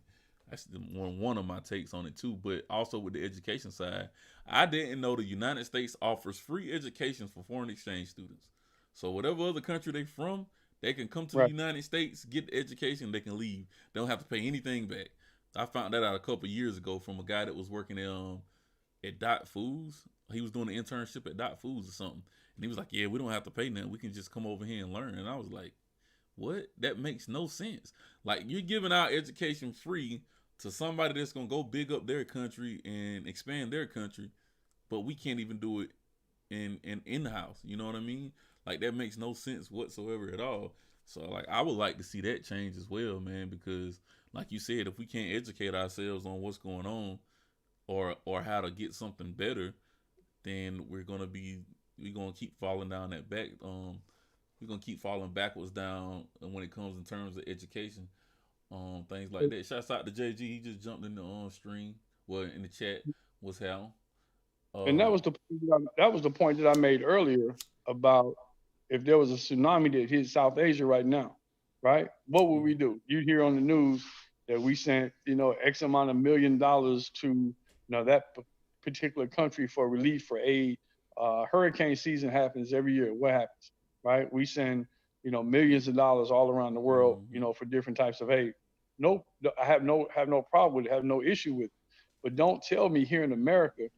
That's one of my takes on it too. But also with the education side, I didn't know the United States offers free education for foreign exchange students. So whatever other country they from, they can come to the Right. United States, get the education, they can leave. They don't have to pay anything back. I found that out a couple years ago from a guy that was working at Dot Foods. He was doing an internship at Dot Foods or something, and he was like, "Yeah, we don't have to pay nothing. We can just come over here and learn." And I was like, "What? That makes no sense. Like, you're giving out education free to somebody that's gonna go big up their country and expand their country, but we can't even do it in the house. You know what I mean? Like, that makes no sense whatsoever at all. So like, I would like to see that change as well, man, because like you said, if we can't educate ourselves on what's going on, or how to get something better, then we're gonna keep falling down that back. We're gonna keep falling backwards down when it comes in terms of education. Things like that. Shouts out to JG. He just jumped in the stream. Well, in the chat. What's happening? And Uh, that was the point that I made earlier about if there was a tsunami that hit South Asia right now, right? What would we mhm. do? You hear on the news that we sent, X amount of $1 million to, that particular country for relief, for aid. Hurricane season happens every year. What happens, right? We send, millions of dollars all around the world, Mhm. for different types of aid. No, I have no problem with it, have no issue with it. But don't tell me here in America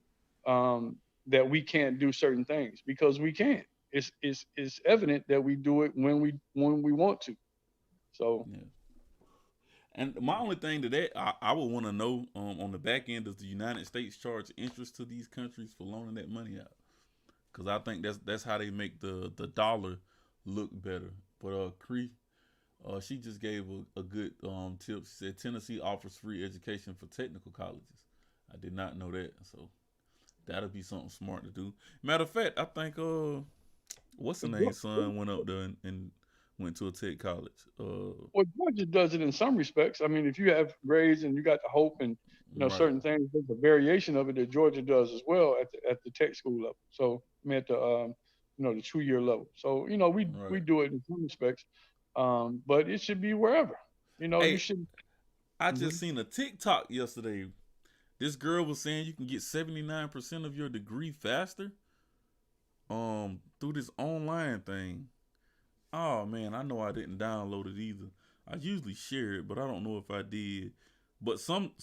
that we can't do certain things, because we can. It's evident that we do it when we want to. So Yeah. And my only thing to that, I would want to know, on the back end, does the United States charge interest to these countries for loaning that money out? Because I think that's how they make the dollar look better. But Cree, she just gave a good tip. She said Tennessee offers free education for technical colleges. I did not know that, so that'll be something smart to do. Matter of fact, I think what's the name? Son went up there and went to a tech college. well, Georgia does it in some respects. I mean, if you have grades and you got the hope and Right. certain things, there's a variation of it that Georgia does as well at the tech school level. So I mean at the the 2 year level. So we Right. do it in some respects, but it should be wherever. You Hey, should. I just Mhm. seen a TikTok yesterday. This girl was saying you can get 79% of your degree faster through this online thing. Oh man, I know I didn't download it either. I usually share it, but I don't know if I did. But some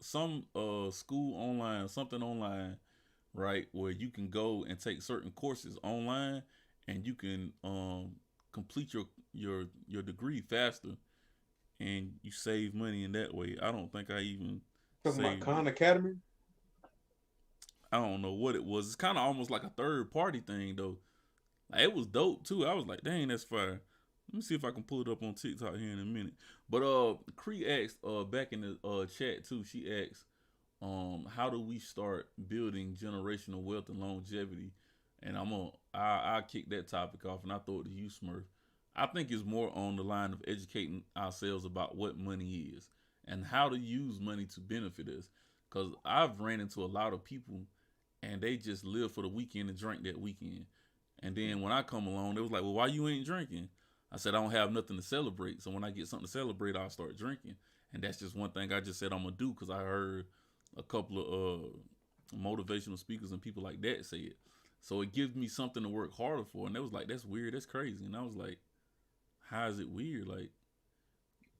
school online, something online, right, where you can go and take certain courses online, and you can complete your degree faster, and you save money in that way. I don't think I even Talking about saved it. Khan Academy. I don't know what it was. It's kind of almost like a third party thing though. Like, it was dope too. I was like, dang, that's fire. Let me see if I can pull it up on TikTok here in a minute. But Cree asked back in the chat too. She asked, how do we start building generational wealth and longevity? And I'll kick that topic off, and I throw it to you, Smurf. I think it's more on the line of educating ourselves about what money is and how to use money to benefit us. Cause I've ran into a lot of people, and they just live for the weekend and drink that weekend. And then when I come along, they was like, "Well, why you ain't drinking?" I said I don't have nothing to celebrate. So when I get something to celebrate, I'll start drinking. And that's just one thing I just said I'm gonna do because I heard a couple of motivational speakers and people like that say it. So it gives me something to work harder for. And they was like, that's weird, that's crazy. And I was like, how is it weird? Like,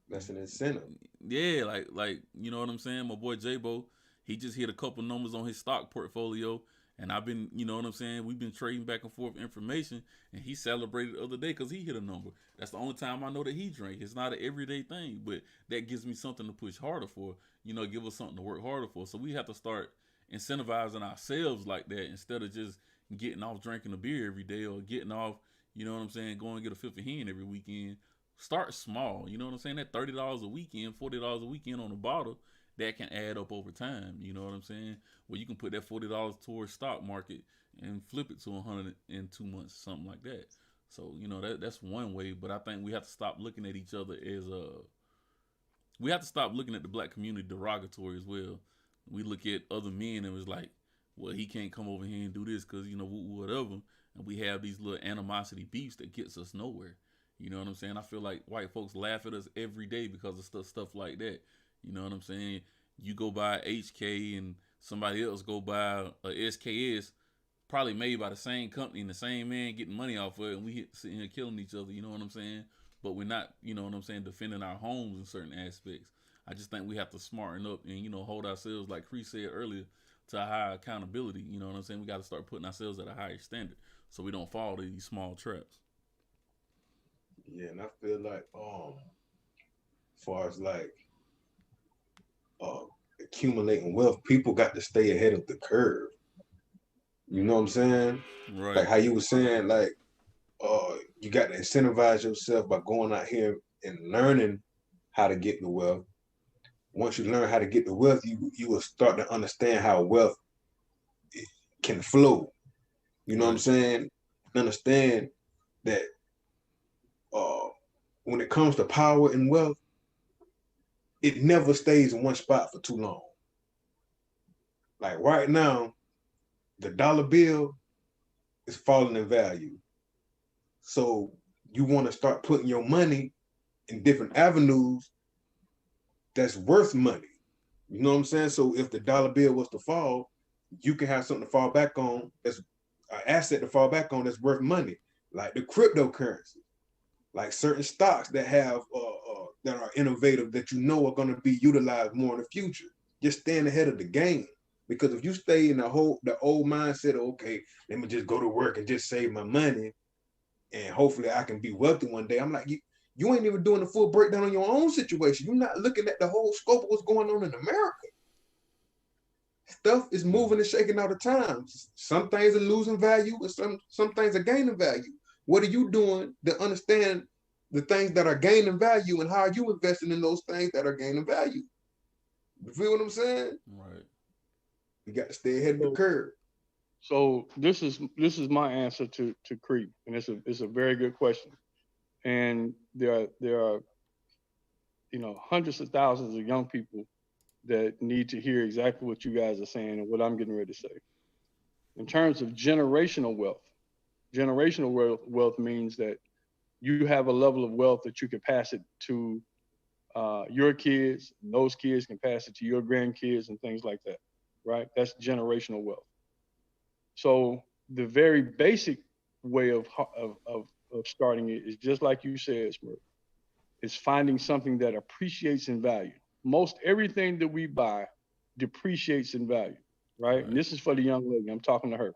That's an incentive. yeah, like you know what I'm saying? My boy J-Bo, he just hit a couple numbers on his stock portfolio. And I've been, you know what I'm saying? We've been trading back and forth information, and he celebrated the other day because he hit a number. That's the only time I know that he drank. It's not an everyday thing, but that gives me something to push harder for. You know, give us something to work harder for. So we have to start incentivizing ourselves like that instead of just getting off drinking a beer every day or getting off, you know what I'm saying, going and get a fifth of hen every weekend. Start small. You know what I'm saying? That $30 a weekend, $40 a weekend on a bottle, that can add up over time. You know what I'm saying? Well, you can put that $40 towards stock market and flip it to 100 in 2 months, something like that. So, you know, that's one way. But I think we have to stop looking at each other as we have to stop looking at the black community derogatory as well. We look at other men and it was like, well, he can't come over here and do this because, you know, whatever. And we have these little animosity beefs that gets us nowhere. You know what I'm saying? I feel like white folks laugh at us every day because of stuff like that. You know what I'm saying? You go buy HK and somebody else go buy a SKS, probably made by the same company and the same man getting money off of it, and we sitting here killing each other. You know what I'm saying? But we're not, you know what I'm saying, defending our homes in certain aspects. I just think we have to smarten up and, you know, hold ourselves, like Chris said earlier, to a higher accountability. You know what I'm saying? We got to start putting ourselves at a higher standard so we don't fall to these small traps. Yeah, and I feel like, as far as like accumulating wealth, people got to stay ahead of the curve. You know what I'm saying? Right. Like how you were saying, like, you got to incentivize yourself by going out here and learning how to get the wealth. Once you learn how to get the wealth, you will start to understand how wealth can flow. You know what I'm saying? Understand that when it comes to power and wealth, it never stays in one spot for too long. Like right now, the dollar bill is falling in value. So you want to start putting your money in different avenues that's worth money. You know what I'm saying? So if the dollar bill was to fall, you can have something to fall back on, that's an asset to fall back on that's worth money, like the cryptocurrency, like certain stocks that have that are innovative that you know are going to be utilized more in the future. Just staying ahead of the game. Because if you stay in the old mindset of, okay, let me just go to work and just save my money and hopefully I can be wealthy one day. I'm like, you ain't even doing the full breakdown on your own situation. You're not looking at the whole scope of what's going on in America. Stuff is moving and shaking all the time. Some things are losing value and some things are gaining value. What are you doing to understand the things that are gaining value and how are you investing in those things that are gaining value? You feel what I'm saying? Right. You got to stay ahead of the curve. So this is my answer to Creep, and it's a very good question. And there are you know hundreds of thousands of young people that need to hear exactly what you guys are saying and what I'm getting ready to say. In terms of generational wealth means that you have a level of wealth that you can pass it to your kids, and those kids can pass it to your grandkids and things like that, right? That's generational wealth. So the very basic way of starting it is just like you said, Smurf. It's finding something that appreciates in value. Most everything that we buy depreciates in value, right? And this is for the young lady. I'm talking to her.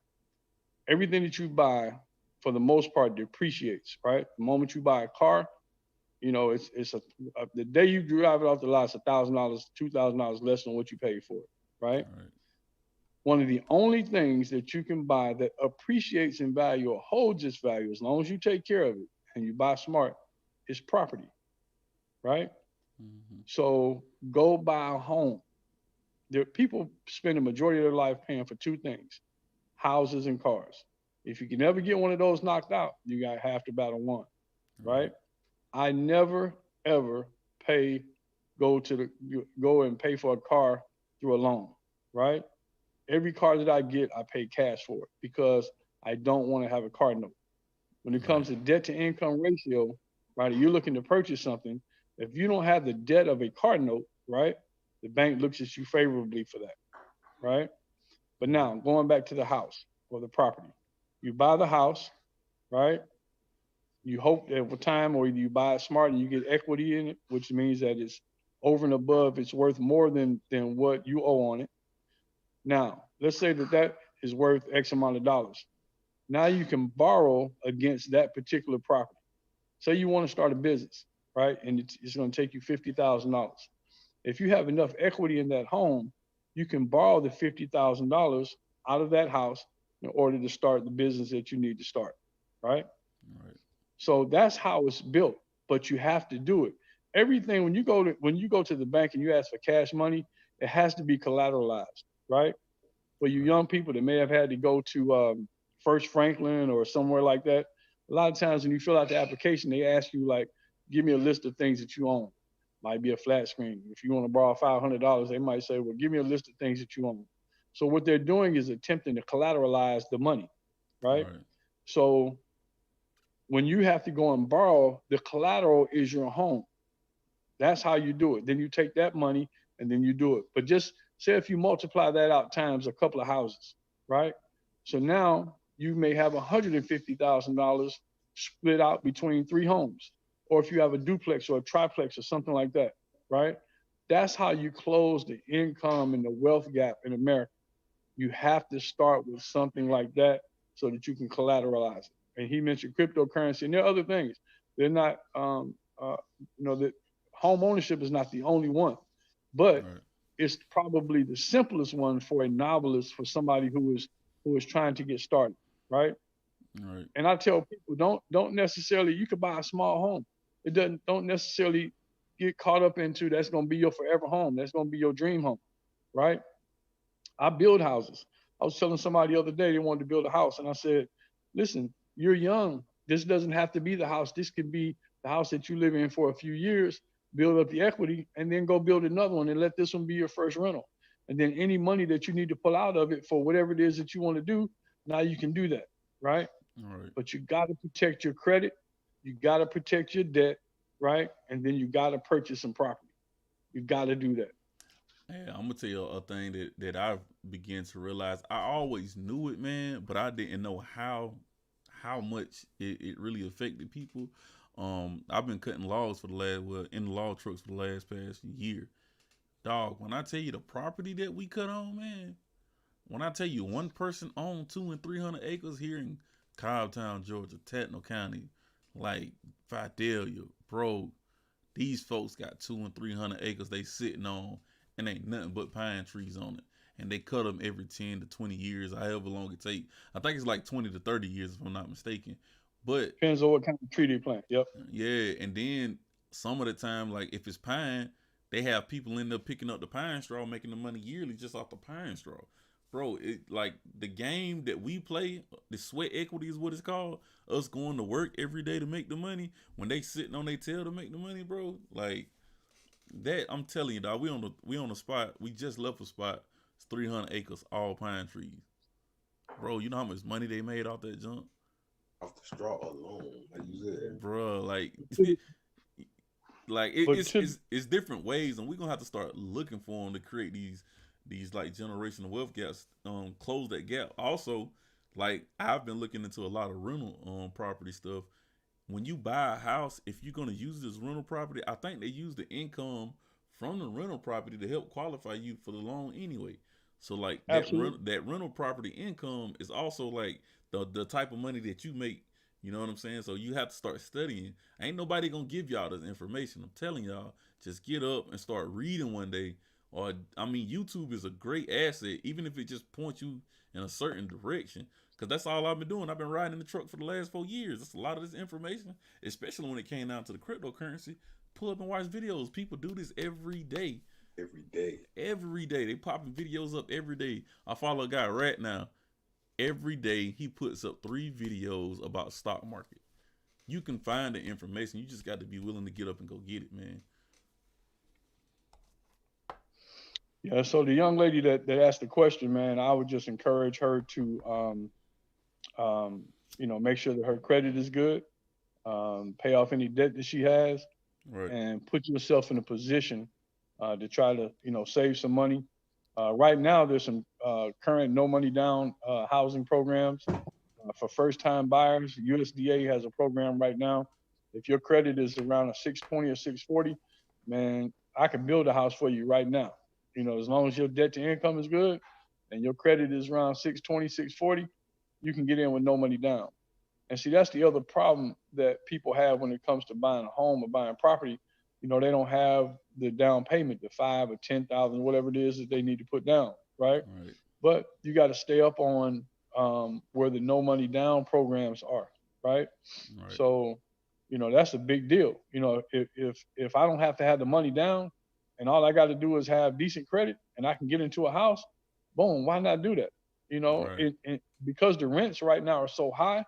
Everything that you buy, for the most part, depreciates, right? The moment you buy a car, you know, it's the day you drive it off the lot, it's $1,000, $2,000 less than what you paid for it, right? One of the only things that you can buy that appreciates in value or holds its value, as long as you take care of it and you buy smart, is property, right? Mm-hmm. So go buy a home. People spend the majority of their life paying for two things: houses and cars. If you can never get one of those knocked out, you got half the battle won, right? I never ever go and pay for a car through a loan, right? Every car that I get, I pay cash for it, because I don't want to have a car note. When it comes to debt to income ratio, right? You're looking to purchase something. If you don't have the debt of a car note, right, the bank looks at you favorably for that, right? But now going back to the house or the property, you buy the house, right? You hope that over time, or you buy it smart and you get equity in it, which means that it's over and above, it's worth more than what you owe on it. Now, let's say that that is worth X amount of dollars. Now you can borrow against that particular property. Say you want to start a business, right? And it's going to take you $50,000. If you have enough equity in that home, you can borrow the $50,000 out of that house in order to start the business that you need to start, right? Right. So that's how it's built, but you have to do it. Everything when you go to the bank and you ask for cash money, it has to be collateralized, right? For you young people that may have had to go to First Franklin or somewhere like that, a lot of times when you fill out the application, they ask you like, give me a list of things that you own. Might be a flat screen. If you want to borrow $500, they might say, well, give me a list of things that you own. So what they're doing is attempting to collateralize the money, right? So when you have to go and borrow, the collateral is your home. That's how you do it. Then you take that money and then you do it. But just say if you multiply that out times a couple of houses, right? So now you may have $150,000 split out between 3 homes. Or if you have a duplex or a triplex or something like that, right? That's how you close the income and the wealth gap in America. You have to start with something like that so that you can collateralize it. And he mentioned cryptocurrency, and there are other things. They're not, that home ownership is not the only one, but it's probably the simplest one for a novelist, for somebody who is trying to get started, right? Right. And I tell people, don't necessarily, you could buy a small home. It don't necessarily get caught up into that's going to be your forever home. That's going to be your dream home, right? I build houses. I was telling somebody the other day they wanted to build a house, and I said, listen, you're young. This doesn't have to be the house. This could be the house that you live in for a few years, build up the equity, and then go build another one and let this one be your first rental. And then any money that you need to pull out of it for whatever it is that you want to do, now you can do that, right? Right. But you got to protect your credit. You got to protect your debt, right? And then you got to purchase some property. You got to do that. Yeah, I'm gonna tell you a thing that I began to realize. I always knew it, man, but I didn't know how much it really affected people. I've been cutting logs in the log trucks for the past year. Dog, when I tell you the property that we cut on, man, when I tell you one person owned 200 and 300 acres here in Cobbtown, Georgia, Tatnall County, like Fidelia, bro, these folks got 200 and 300 acres they sitting on, and ain't nothing but pine trees on it. And they cut them every 10 to 20 years, however long it take. I think it's like 20 to 30 years, if I'm not mistaken. But depends on what kind of tree they plant. Yep. Yeah, and then some of the time, like if it's pine, they have people end up picking up the pine straw, making the money yearly just off the pine straw. Bro, it like the game that we play, the sweat equity is what it's called. Us going to work every day to make the money, when they sitting on their tail to make the money, bro. Like that, I'm telling you, dog. We on the spot. We just left a spot. It's 300 acres, all pine trees. Bro, you know how much money they made off that junk? Off the straw alone, like you said. Bro, like it's different ways, and we're gonna have to start looking for them to create these like generational wealth gaps, close that gap. Also, like I've been looking into a lot of rental property stuff. When you buy a house, if you're gonna use this rental property, I think they use the income from the rental property to help qualify you for the loan anyway. So like that rental property income is also like the type of money that you make. You know what I'm saying? So you have to start studying. Ain't nobody gonna give y'all this information. I'm telling y'all, just get up and start reading one day. Or I mean, YouTube is a great asset, even if it just points you in a certain direction. Because that's all I've been doing. I've been riding in the truck for the last 4 years. That's a lot of this information, especially when it came down to the cryptocurrency. Pull up and watch videos. People do this every day. Every day. They popping videos up every day. I follow a guy right now. Every day he puts up 3 videos about stock market. You can find the information. You just got to be willing to get up and go get it, man. Yeah, so the young lady that asked the question, man, I would just encourage her to, make sure that her credit is good. pay off any debt that she has, Right. and put yourself in a position to try to, save some money. Right now, there's some current no money down housing programs for first time buyers. USDA has a program right now. If your credit is around a 620 or 640, man, I can build a house for you right now. As long as your debt to income is good and your credit is around 620, 640, you can get in with no money down. And see, that's the other problem that people have when it comes to buying a home or buying property. They don't have the down payment, the 5 or 10,000, whatever it is that they need to put down, right? Right. But you got to stay up on where the no money down programs are, right? Right. So, that's a big deal. If I don't have to have the money down, and all I got to do is have decent credit, and I can get into a house, boom, why not do that? Right. Because the rents right now are so high,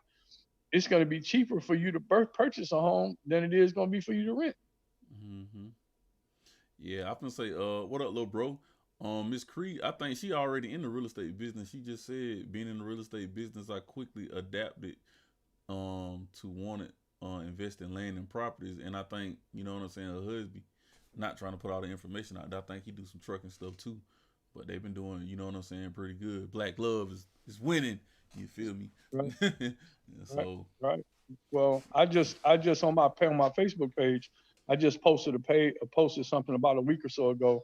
it's going to be cheaper for you to purchase a home than it is going to be for you to rent. Mm-hmm. Yeah, I can say, what up, little bro? Miss Cree, I think she already in the real estate business. She just said, being in the real estate business, I quickly adapted to want to invest in land and properties. And I think, you know what I'm saying, her husband, not trying to put all the information out there, I think he do some trucking stuff too. But they've been doing, you know what I'm saying, pretty good. Black Love is winning. You feel me? Right. So right. Well, I just on my Facebook page, I just posted something about a week or so ago,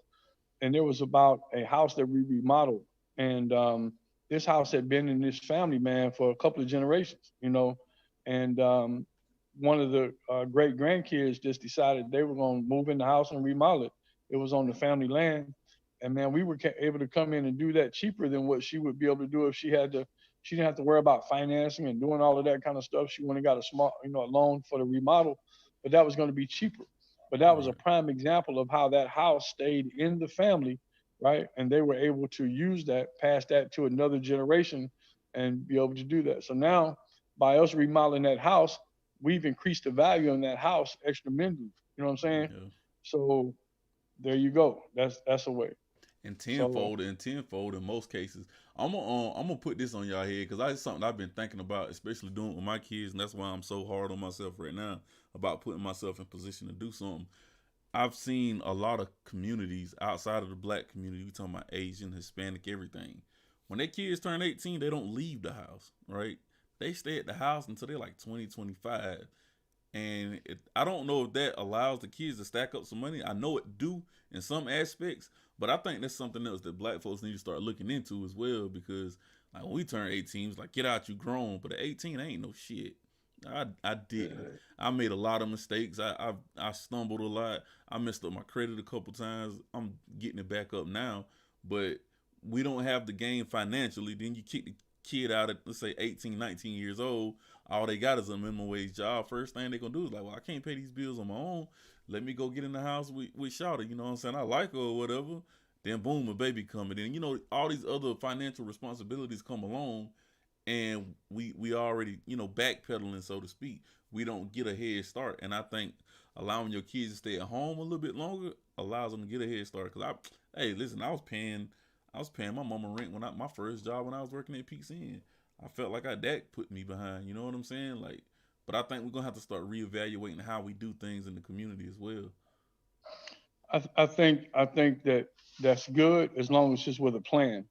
and it was about a house that we remodeled, and this house had been in this family, man, for a couple of generations, and one of the great grandkids just decided they were going to move in the house and remodel it. It was on the family land, and man, we were able to come in and do that cheaper than what she would be able to do if she didn't have to worry about financing and doing all of that kind of stuff. She went and got a small, a loan for the remodel, but that was going to be cheaper. But that was a right, prime example of how that house stayed in the family, right? And they were able to use that, pass that to another generation, and be able to do that. So now, by us remodeling that house, we've increased the value in that house extremely. You know what I'm saying? yeah. So there you go. That's a way. And So tenfold in most cases. I'm gonna put this on y'all head because that's something I've been thinking about, especially doing with my kids, and that's why I'm so hard on myself right now about putting myself in position to do something. I've seen a lot of communities outside of the black community. We talking about Asian, Hispanic, everything. When their kids turn 18, they don't leave the house, right? They stay at the house until they're like 20, 25. And I don't know if that allows the kids to stack up some money. I know it do in some aspects, but I think that's something else that black folks need to start looking into as well. Because like when we turn 18, it's like, get out, you grown. But at 18, I ain't no shit. I didn't. I made a lot of mistakes. I stumbled a lot. I messed up my credit a couple times. I'm getting it back up now, but we don't have the gain financially. Then you kick the kid out at, let's say, 18, 19 years old. All they got is a minimum wage job. First thing they gonna do is like, well, I can't pay these bills on my own. Let me go get in the house with Shawty. You know what I'm saying? I like her or whatever. Then boom, a baby coming in. All these other financial responsibilities come along, and we already, backpedaling, so to speak. We don't get a head start. And I think allowing your kids to stay at home a little bit longer allows them to get a head start. Hey, listen, I was paying my mama rent my first job when I was working at Peaks Inn. I felt like that put me behind. You know what I'm saying? Like, but I think we're gonna have to start reevaluating how we do things in the community as well. I think that that's good as long as it's with a plan.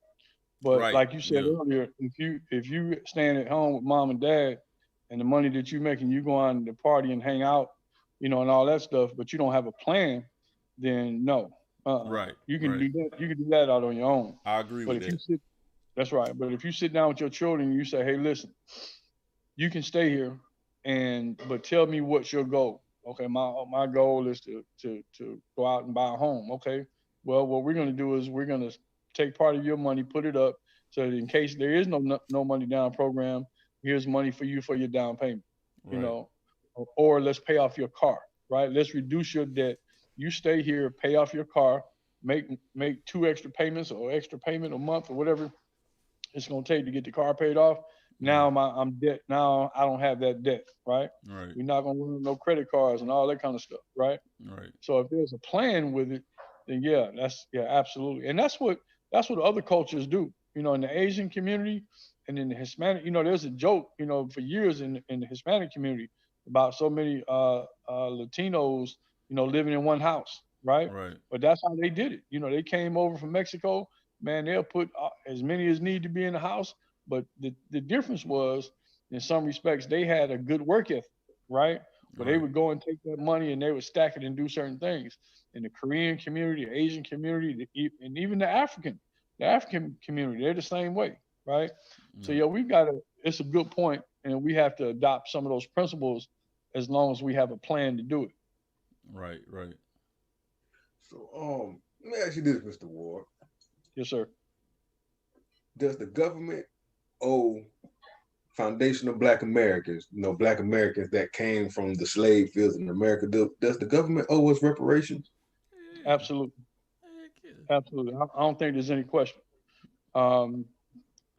But Right. like you said Yeah. earlier, if you staying at home with mom and dad, and the money that you making, you go on the party and hang out, and all that stuff, but you don't have a plan, then no, Right. you can Right. do that. You can do that out on your own. I agree But with if you that. sit, that's right. But if you sit down with your children, and you say, hey, listen, you can stay here, but tell me what's your goal. Okay, my goal is to go out and buy a home. Okay, well, what we're gonna do is we're gonna take part of your money, put it up, so that in case there is no money down program, here's money for you for your down payment. You Right. know, or let's pay off your car. Right, let's reduce your debt. You stay here, pay off your car, make two extra payments or extra payment a month or whatever it's gonna take to get the car paid off. Now Right. I'm debt. Now I don't have that debt, right? Right. We're not gonna run no credit cards and all that kind of stuff, right? Right. So if there's a plan with it, then yeah, absolutely. And that's what other cultures do. In the Asian community and in the Hispanic, there's a joke, for years in the Hispanic community. about so many Latinos, living in one house, right? Right. But that's how they did it. They came over from Mexico. Man, they'll put as many as need to be in the house. But the difference was, in some respects, they had a good work ethic, right? But they Right. would go and take that money and they would stack it and do certain things. In the Korean community, the Asian community, and even the African community, they're the same way, right? So Right. yeah, we've got to. It's a good point, and we have to adopt some of those principles as long as we have a plan to do it. Right. Right. So, let me ask you this, Mr. Ward. Yes, sir. Does the government owe foundational Black Americans, Black Americans that came from the slave fields in America, does the government owe us reparations? Yeah. Absolutely, Heck yeah. absolutely. I don't think there's any question. Um,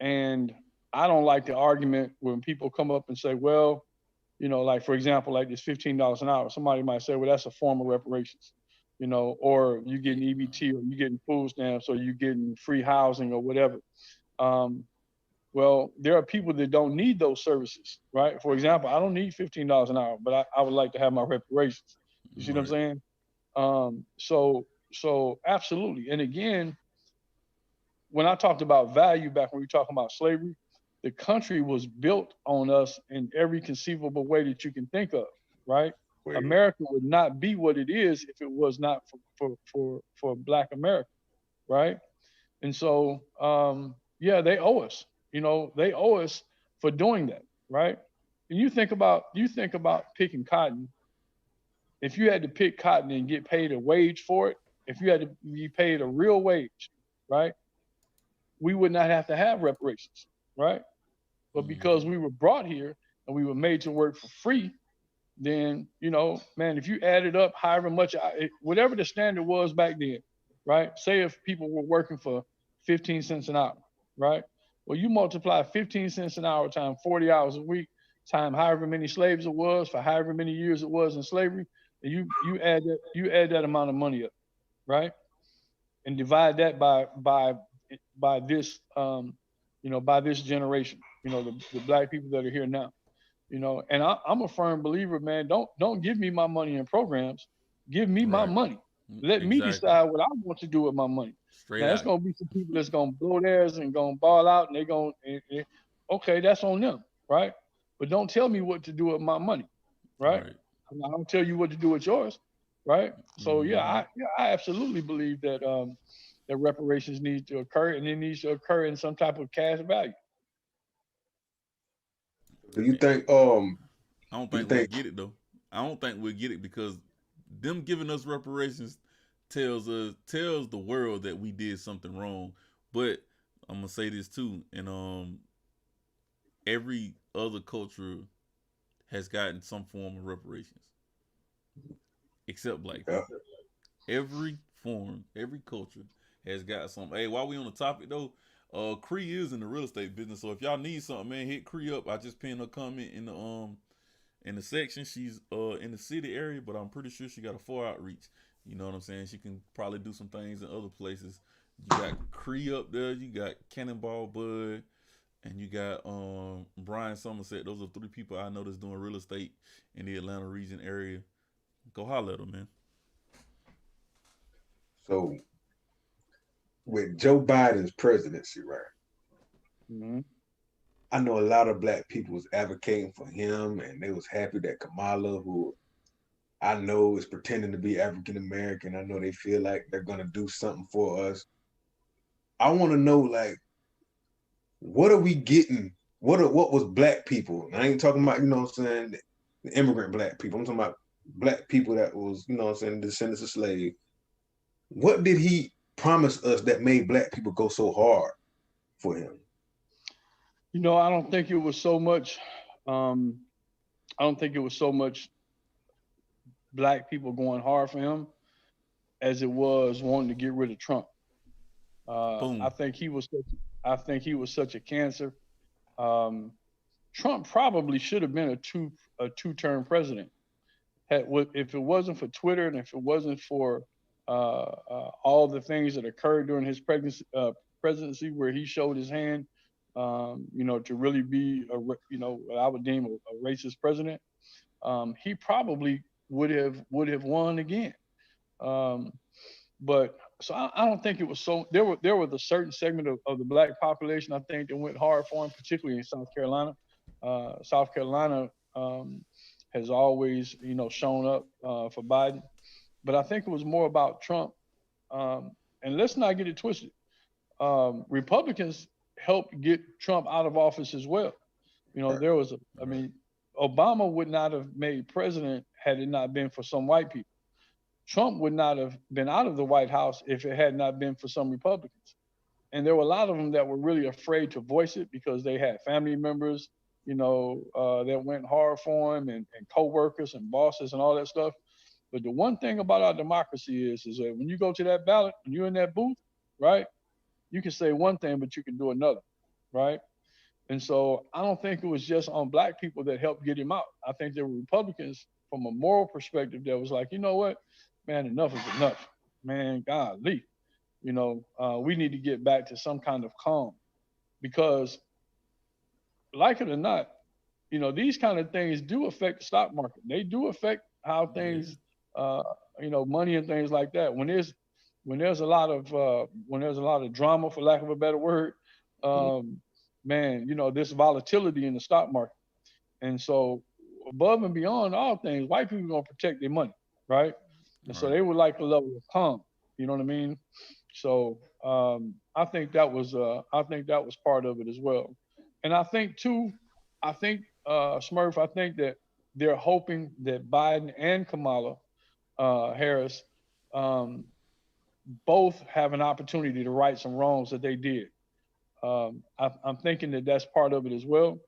and I don't like the argument when people come up and say, well, like for example, like this $15 an hour. Somebody might say, well, that's a form of reparations, or you getting EBT, or you getting food stamps, or you getting free housing, or whatever. Um, well, there are people that don't need those services, right? For example, I don't need $15 an hour, but I would like to have my reparations. You see what I'm Right. saying? So absolutely. And again, when I talked about value back when we were talking about slavery, the country was built on us in every conceivable way that you can think of, right? Wait, America would not be what it is if it was not for Black America, right? And so, yeah, they owe us. They owe us for doing that, right? And you think about picking cotton. If you had to pick cotton and get paid a wage for it, if you had to be paid a real wage, right, we would not have to have reparations, right? But because we were brought here and we were made to work for free, then man, if you added up however much, whatever the standard was back then, right? Say if people were working for 15 cents an hour, right? Well, you multiply 15 cents an hour times 40 hours a week, time however many slaves it was for however many years it was in slavery, and you add that amount of money up, right? And divide that by this by this generation, the Black people that are here now. And I'm a firm believer, man. Don't give me my money in programs. Give me my Right. money. Let me Exactly. decide what I want to do with my money. Straight Now, it's out. gonna be some people that's gonna blow theirs and gonna ball out, and they're gonna, okay, that's on them, right? But don't tell me what to do with my money, right? Right. I don't tell you what to do with yours, right? So yeah, Hmm. I absolutely believe that that reparations need to occur, and it needs to occur in some type of cash value. do you think I don't do you think we'll think get it though. I don't think we'll get it because them giving us reparations tells the world that we did something wrong. But I'm gonna say this too, and every other culture has gotten some form of reparations except Black yeah, people. Every culture has got some. Hey, while we on the topic though, Cree is in the real estate business. So if y'all need something, man, hit Cree up. I just pinned her comment in the section. She's in the city area, but I'm pretty sure she got a far outreach. You know what I'm saying? She can probably do some things in other places. You got Cree up there, you got Cannonball Bud, and you got Brian Somerset. Those are three people I know that's doing real estate in the Atlanta region area. Go holler at them, man. so with Joe Biden's presidency, right? Mm-hmm. I know a lot of Black people was advocating for him, and they was happy that Kamala, who I know is pretending to be African American, I know they feel like they're gonna do something for us. I want to know, like, what are we getting? What was Black people? I ain't talking about, what I'm saying, the immigrant Black people. I'm talking about Black people that was, what I'm saying, descendants of slaves. What did he promise us that made Black people go so hard for him? I don't think it was so much. Um, I don't think it was so much Black people going hard for him as it was wanting to get rid of Trump. I Boom. think he was. Such a cancer. Um, Trump probably should have been a two-term president. If it wasn't for Twitter and if it wasn't for all the things that occurred during his presidency, where he showed his hand, to really be what I would deem a racist president. he probably would have won again. But so I don't think it was so. There was a certain segment of the black population I think that went hard for him, particularly in South Carolina. South Carolina has always shown up for Biden, but I think it was more about Trump. And let's not get it twisted. Republicans helped get Trump out of office as well. There was I mean, Obama would not have made president had it not been for some white people. Trump would not have been out of the White House if it had not been for some Republicans. And there were a lot of them that were really afraid to voice it because they had family members, that went hard for him and co-workers and bosses and all that stuff. But the one thing about our democracy is that when you go to that ballot, when you're in that booth, right, you can say one thing, but you can do another, right? And so I don't think it was just on black people that helped get him out. I think there were Republicans from a moral perspective that was like, you know what, man, enough is enough. Man, golly, we need to get back to some kind of calm because like it or not, these kind of things do affect the stock market. They do affect how things, money and things like that. When there's a lot of drama, for lack of a better word, man, this volatility in the stock market. And so above and beyond all things, white people are going to protect their money, right? And so they would like a level of calm, you know what I mean? So I think that was part of it as well. And I think too, Smurf, I think that they're hoping that Biden and Kamala Harris both have an opportunity to right some wrongs that they did. I'm thinking that that's part of it as well.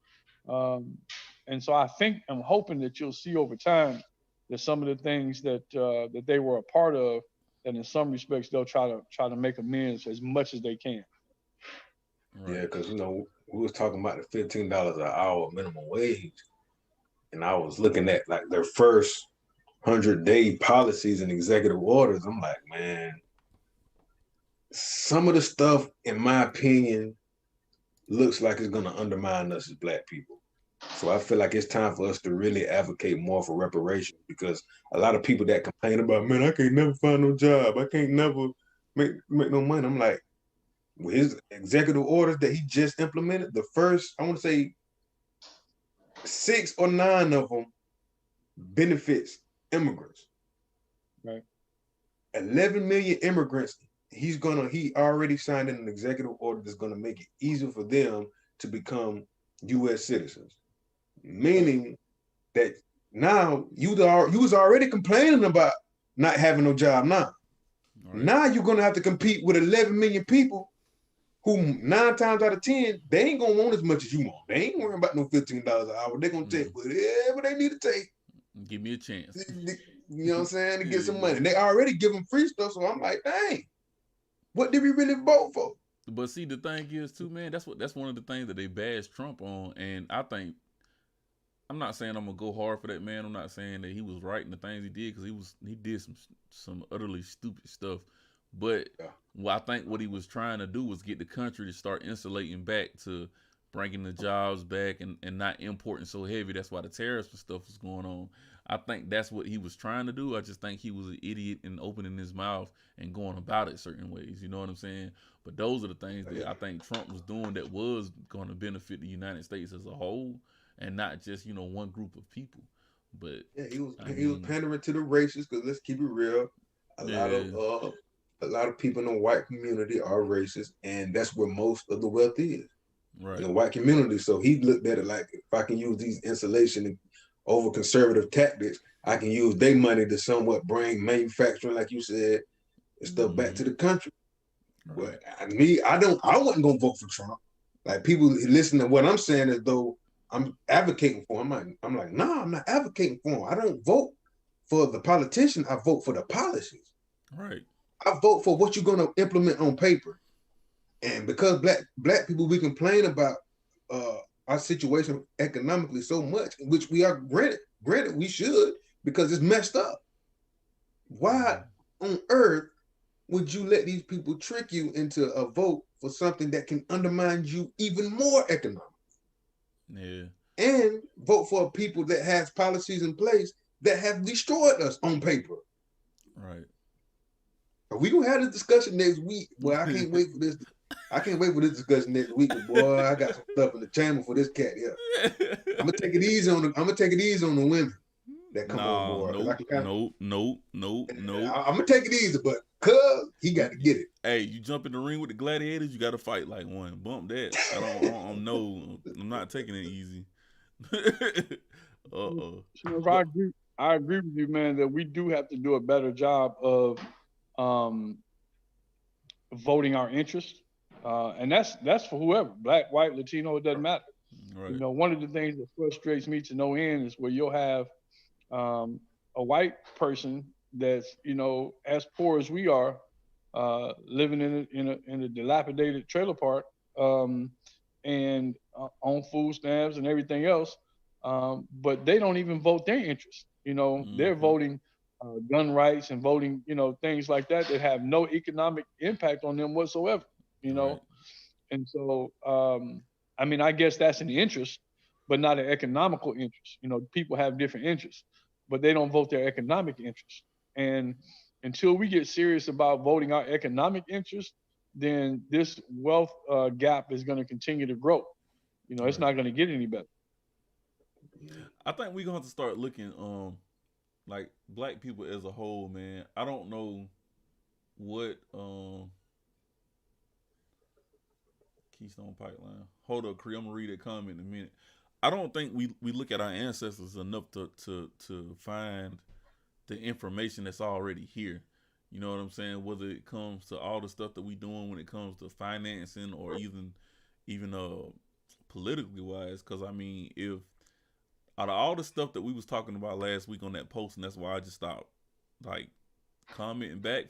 And so I'm hoping that you'll see over time that some of the things that they were a part of, that in some respects they'll try to make amends as much as they can. Right. Yeah, because we was talking about the $15 an hour minimum wage, and I was looking at like their first 100-day policies and executive orders. I'm like, man, some of the stuff, in my opinion, looks like it's gonna undermine us as black people. So I feel like it's time for us to really advocate more for reparations, because a lot of people that complain about, man, I can't never find no job, I can't never make no money. I'm like, with his executive orders that he just implemented, the first, I want to say 6 or 9 of them benefits immigrants. Right. 11 million immigrants. He already signed an executive order that's going to make it easier for them to become U.S. citizens. Meaning that now you was already complaining about not having no job now. Right. Now you're going to have to compete with 11 million people who 9 times out of 10, they ain't going to want as much as you want. They ain't worrying about no $15 an hour. They're going to take whatever they need to take. Give me a chance. You know what I'm saying? To get some money. They already give them free stuff, so I'm like, dang, what did we really vote for? But see, the thing is too, man, that's one of the things that they bash Trump on. And I think, I'm not saying I'm gonna go hard for that man. I'm not saying that he was right in the things he did, because he did some utterly stupid stuff. But I think what he was trying to do was get the country to start insulating back to bringing the jobs back and not importing so heavy. That's why the tariffs and stuff was going on. I think that's what he was trying to do. I just think he was an idiot in opening his mouth and going about it certain ways. You know what I'm saying? But those are the things that I think Trump was doing that was going to benefit the United States as a whole, and not just, one group of people. But yeah, he was pandering to the racists, because let's keep it real. A lot of people in the white community are racist, and that's where most of the wealth is. Right. In the white community. So he looked at it like, if I can use these insulation and over conservative tactics, I can use their money to somewhat bring manufacturing, like you said, and stuff back to the country. Right. But I wasn't gonna vote for Trump. Like, people listen to what I'm saying as though I'm advocating for him. I'm like, nah, I'm not advocating for him. I don't vote for the politician. I vote for the policies. Right. I vote for what you're gonna implement on paper. And because black people, we complain about our situation economically so much, which we are granted we should, because it's messed up. Why on earth would you let these people trick you into a vote for something that can undermine you even more economically? Yeah. And vote for people that has policies in place that have destroyed us on paper. Right. We gonna have this discussion next week. Boy, I can't wait for this. I can't wait for this discussion next week. Boy, I got some stuff in the chamber for this cat here. I'm gonna take it easy on the women that come on board. Nope. I'm gonna take it easy, but cuz he got to get it. Hey, you jump in the ring with the gladiators, you got to fight like one. Bump that. I'm not taking it easy. I agree with you, man, that we do have to do a better job of voting our interest. And that's for whoever, black, white, Latino, it doesn't matter. Right. You know, one of the things that frustrates me to no end is where you'll have a white person that's, you know, as poor as we are, living in a dilapidated trailer park, and on food stamps and everything else, but they don't even vote their interest. You know, they're voting gun rights and voting, you know, things like that have no economic impact on them whatsoever. You know, right. And so I mean, I guess that's an interest, but not an economical interest. You know, people have different interests, but they don't vote their economic interest. And until we get serious about voting our economic interest, then this wealth gap is going to continue to grow. You know, it's not going to get any better. I think we're going to have to start looking, like black people as a whole, man. I don't know what Keystone Pipeline. Hold up, Cree. I'm gonna read that comment in a minute. I don't think we look at our ancestors enough to find the information that's already here. You know what I'm saying? Whether it comes to all the stuff that we doing when it comes to financing or even politically wise. Because I mean, if out of all the stuff that we was talking about last week on that post, and that's why I just stopped like commenting back,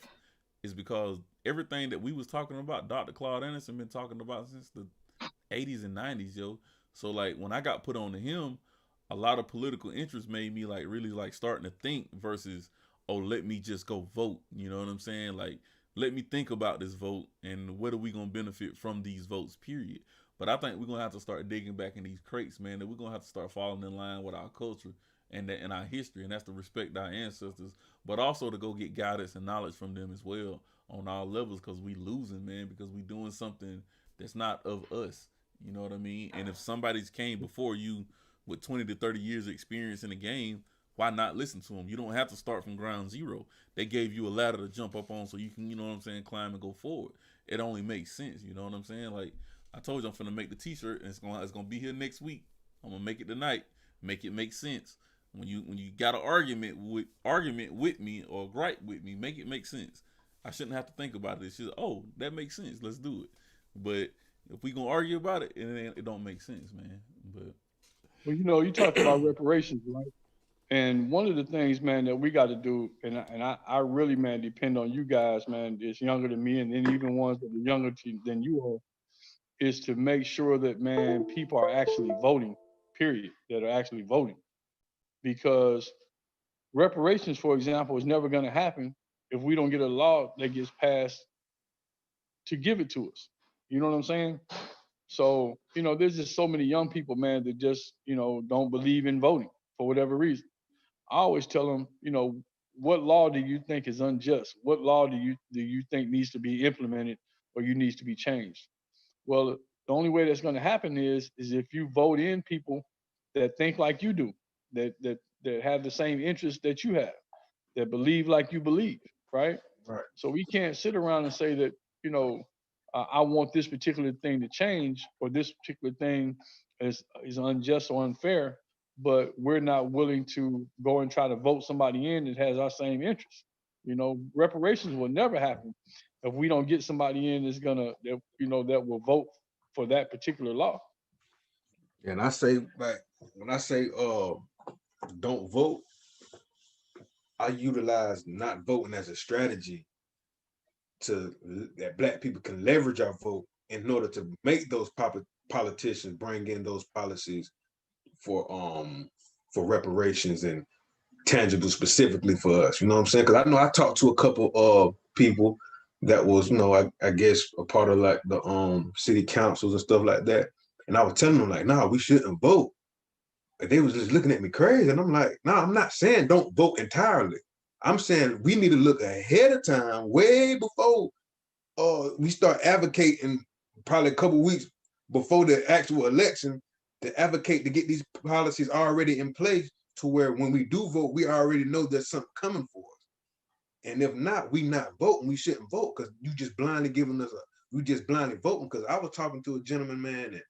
is because everything that we was talking about, Dr. Claude Anderson been talking about since the 80s and 90s, yo. So like when I got put on to him, a lot of political interest made me like really like starting to think versus, oh, let me just go vote. You know what I'm saying? Like, let me think about this vote and what are we going to benefit from these votes, period. But I think we're going to have to start digging back in these crates, man, that we're going to have to start falling in line with our culture and our history. And that's to respect our ancestors, but also to go get guidance and knowledge from them as well on all levels, because we losing, man, because we doing something that's not of us. You know what I mean? And if somebody's came before you with 20 to 30 years of experience in the game, why not listen to them? You don't have to start from ground zero. They gave you a ladder to jump up on so you can, you know what I'm saying, climb and go forward. It only makes sense. You know what I'm saying? Like I told you, I'm finna make the t-shirt and it's gonna be here next week. I'm gonna make it tonight. Make it make sense. When you got an argument with me or gripe with me, make it make sense. I shouldn't have to think about it. It's just, oh, that makes sense. Let's do it. But if we gonna argue about it, it don't make sense, man. But well, you know, you talked about reparations, right? And one of the things, man, that we got to do, and I really, man, depend on you guys, man, that's younger than me, and then even ones that are younger than you are, is to make sure that, man, people are actually voting, period, that are actually voting. Because reparations, for example, is never going to happen if we don't get a law that gets passed to give it to us. You know what I'm saying? So, you know, there's just so many young people, man, that just, you know, don't believe in voting for whatever reason. I always tell them, you know, what law do you think is unjust? What law do you think needs to be implemented or needs to be changed? Well, the only way that's going to happen is if you vote in people that think like you do, that have the same interests that you have, that believe like you believe, right? Right. So we can't sit around and say that, you know, I want this particular thing to change or this particular thing is unjust or unfair, but we're not willing to go and try to vote somebody in that has our same interests. You know, reparations will never happen if we don't get somebody in that will vote for that particular law. And I say, like, when I say don't vote, I utilize not voting as a strategy that black people can leverage our vote in order to make those politicians bring in those policies for reparations and tangible specifically for us. You know what I'm saying? Because I know I talked to a couple of people that was, you know, I guess a part of like the city councils and stuff like that. And I was telling them like, nah, we shouldn't vote. they was just looking at me crazy. And I'm like, no, I'm not saying don't vote entirely. I'm saying we need to look ahead of time, way before we start advocating, probably a couple weeks before the actual election, to advocate to get these policies already in place to where when we do vote, we already know there's something coming for us. And if not, we not voting. We shouldn't vote because you just blindly giving us we just blindly voting. Because I was talking to a gentleman, man, and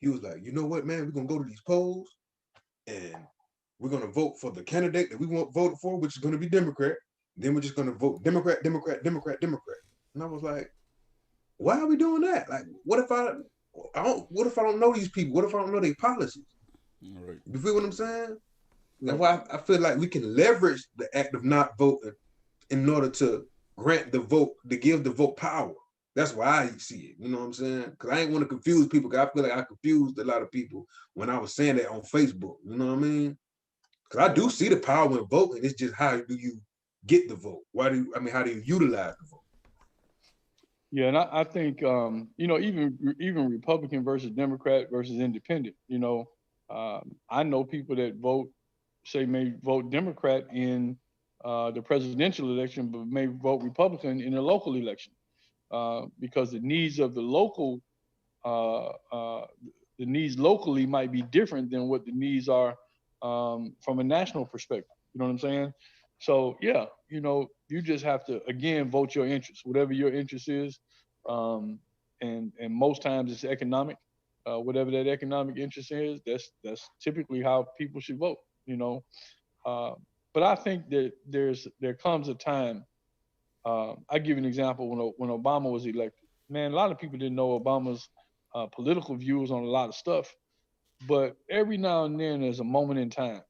he was like, you know what, man, we're gonna go to these polls and we're gonna vote for the candidate that we want voted for, which is gonna be Democrat. Then we're just gonna vote Democrat, Democrat, Democrat, Democrat. And I was like, why are we doing that? Like, what if I don't know these people? What if I don't know their policies? All right. You feel what I'm saying? That's why I feel like we can leverage the act of not voting in order to grant the vote, to give the vote power. That's why I see it. You know what I'm saying? Because I ain't want to confuse people. Because I feel like I confused a lot of people when I was saying that on Facebook. You know what I mean? Because I do see the power in voting. It's just how do you get the vote? How do you utilize the vote? Yeah, and I think even Republican versus Democrat versus Independent. I know people that may vote Democrat in the presidential election, but may vote Republican in the local election because the needs of the local the needs locally might be different than what the needs are from a national perspective. You know what I'm saying? So yeah, you just have to again vote your interest, whatever your interest is, and most times it's economic. Whatever that economic interest is, that's typically how people should vote. But I think that there comes a time. I give you an example when Obama was elected. Man, a lot of people didn't know Obama's political views on a lot of stuff, but every now and then there's a moment in time.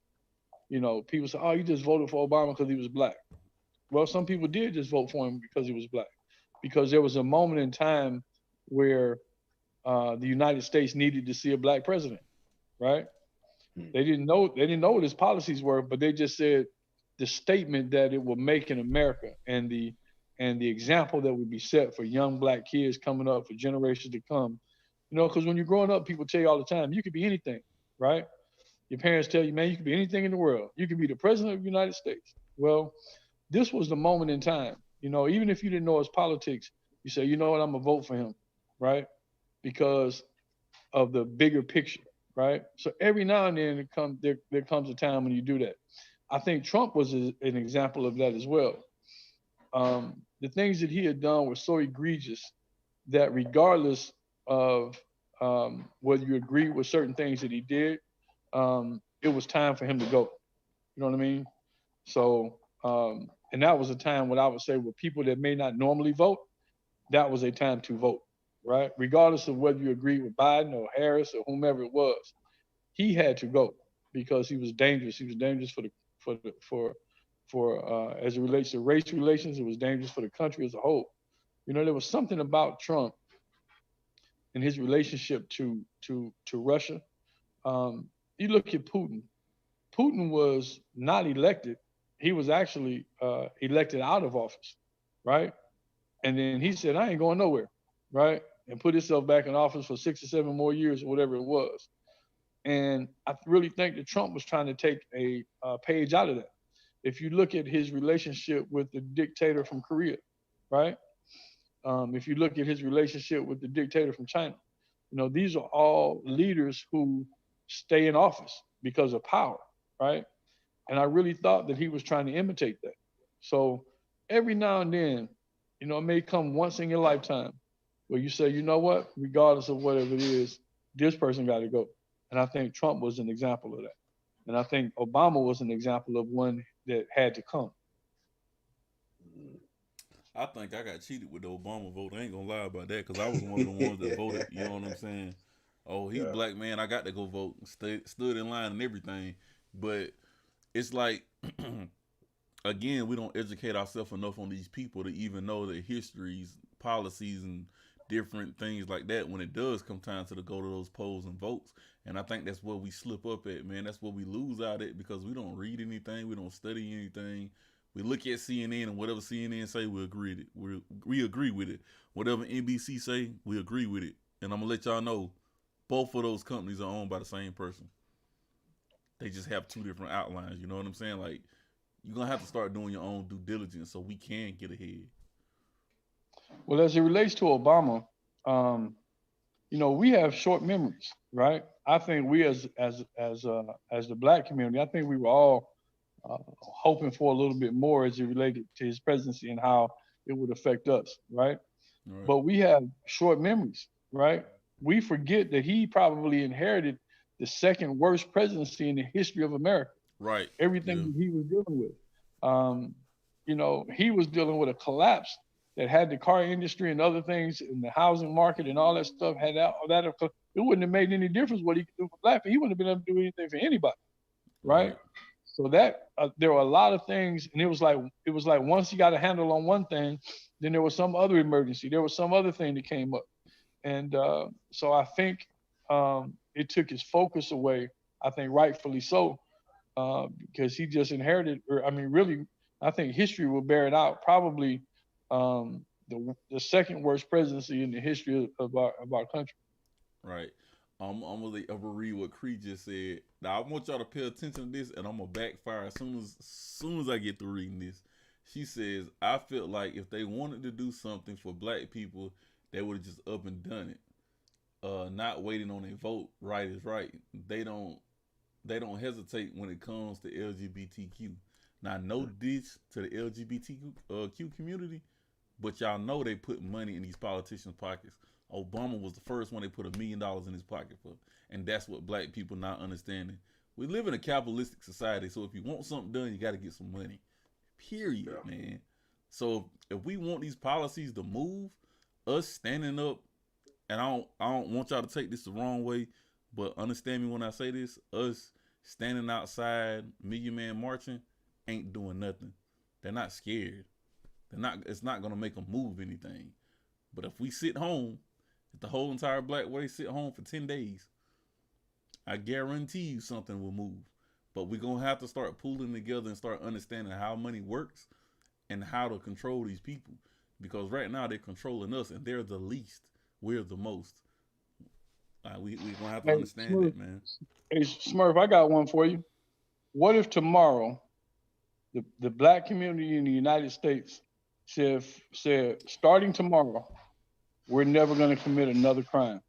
People say, "Oh, you just voted for Obama because he was black." Well, some people did just vote for him because he was black, because there was a moment in time where the United States needed to see a black president, right? They didn't know what his policies were, but they just said the statement that it will make in America and the example that would be set for young black kids coming up for generations to come. Because when you're growing up, people tell you all the time, you could be anything, right? Your parents tell you, man, you could be anything in the world. You could be the president of the United States. Well, this was the moment in time. Even if you didn't know his politics, you say, you know what, I'm gonna vote for him, right? Because of the bigger picture, right? So every now and then there comes a time when you do that. I think Trump was an example of that as well. The things that he had done were so egregious that regardless of whether you agree with certain things that he did, it was time for him to go. You know what I mean? So, and that was a time when I would say with people that may not normally vote, that was a time to vote, right? Regardless of whether you agree with Biden or Harris or whomever it was, he had to go because he was dangerous. He was dangerous for as it relates to race relations. It was dangerous for the country as a whole. There was something about Trump and his relationship to Russia. You look at Putin. Putin was not elected. He was actually elected out of office, right? And then he said, I ain't going nowhere, right? And put himself back in office for 6 or 7 more years or whatever it was. And I really think that Trump was trying to take a page out of that. If you look at his relationship with the dictator from Korea, right? If you look at his relationship with the dictator from China, these are all leaders who stay in office because of power, right? And I really thought that he was trying to imitate that. So every now and then, it may come once in your lifetime where you say, you know what, regardless of whatever it is, this person got to go. And I think Trump was an example of that. And I think Obama was an example of one that had to come. I think I got cheated with the Obama vote. I ain't gonna lie about that because I was one of the ones that voted. You know what I'm saying? Oh, he black man. I got to go vote. Stood in line and everything. But it's like, again, we don't educate ourselves enough on these people to even know their histories, policies, and different things like that when it does come time to go to those polls and votes. And I think that's where we slip up at, man. That's where we lose out at because we don't read anything. We don't study anything. We look at CNN and whatever CNN say, we agree with it. We agree with it. Whatever NBC say, we agree with it. And I'm gonna let y'all know, both of those companies are owned by the same person. they just have two different outlines. You know what I'm saying? Like you're gonna have to start doing your own due diligence so we can get ahead. Well, as it relates to Obama, we have short memories, right? I think we as the Black community, I think we were all hoping for a little bit more as it related to his presidency and how it would affect us, right? Right. But we have short memories, right? We forget that he probably inherited the second worst presidency in the history of America. Right. Everything that he was dealing with. He was dealing with a collapse that had the car industry and other things in the housing market and all that stuff had that. It wouldn't have made any difference what he could do for Black people. He wouldn't have been able to do anything for anybody, right? So that there were a lot of things, and it was like once he got a handle on one thing, then there was some other emergency. There was some other thing that came up, and so I think it took his focus away. I think rightfully so, because he just inherited. Really, I think history will bear it out. Probably the second worst presidency in the history of our country. Right. I'm gonna read what Cree just said. Now I want y'all to pay attention to this, and I'm gonna backfire as soon as I get through reading this. She says, "I felt like if they wanted to do something for Black people, they would have just up and done it. Not waiting on a vote. Right is right. They don't hesitate when it comes to LGBTQ. Now, no diss to the LGBTQ community, but y'all know they put money in these politicians' pockets. Obama was the first one they put $1 million in his pocket for. And that's what Black people not understanding. We live in a capitalistic society, so if you want something done, you got to get some money. Period, man. So if we want these policies to move, us standing up, and I don't want y'all to take this the wrong way, but understand me when I say this, us standing outside, Million Man marching, ain't doing nothing. They're not scared. It's not gonna make them move anything. But if we sit home, if the whole entire Black race sit home for 10 days, I guarantee you something will move. But we're gonna have to start pulling together and start understanding how money works and how to control these people. Because right now they're controlling us and they're the least. We're the most. We're gonna have to understand Smurf, that, man. Hey Smurf, I got one for you. What if tomorrow the Black community in the United States said starting tomorrow, we're never going to commit another crime?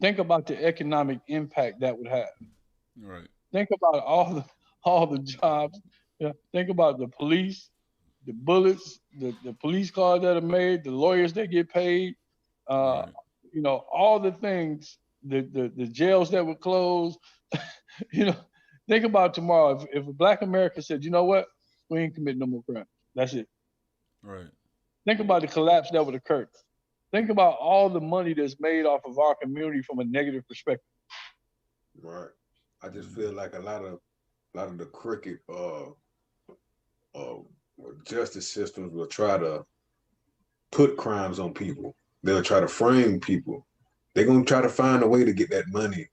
Think about the economic impact that would have. Right. Think about all the jobs. Yeah. Think about the police, the bullets, the police cars that are made, the lawyers that get paid. Right. All the things, the jails that would close. Think about tomorrow. If a Black America said, you know what, we ain't commit no more crime. That's it. Right. Think about the collapse that would occur. Think about all the money that's made off of our community from a negative perspective. Right. I just feel like a lot of the crooked justice systems will try to put crimes on people. They'll try to frame people. They're gonna try to find a way to get that money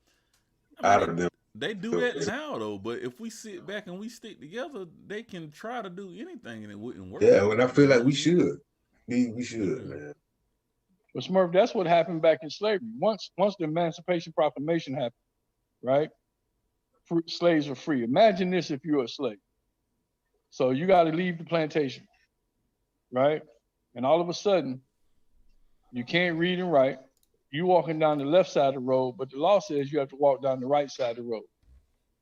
out of them. They do that now though, but if we sit back and we stick together, they can try to do anything and it wouldn't work. Yeah, and I feel like we should. We should, man. But Smurf, that's what happened back in slavery. Once the Emancipation Proclamation happened, right? Slaves were free. Imagine this if you're a slave. So you got to leave the plantation, right? And all of a sudden, you can't read and write. You walking down the left side of the road, but the law says you have to walk down the right side of the road.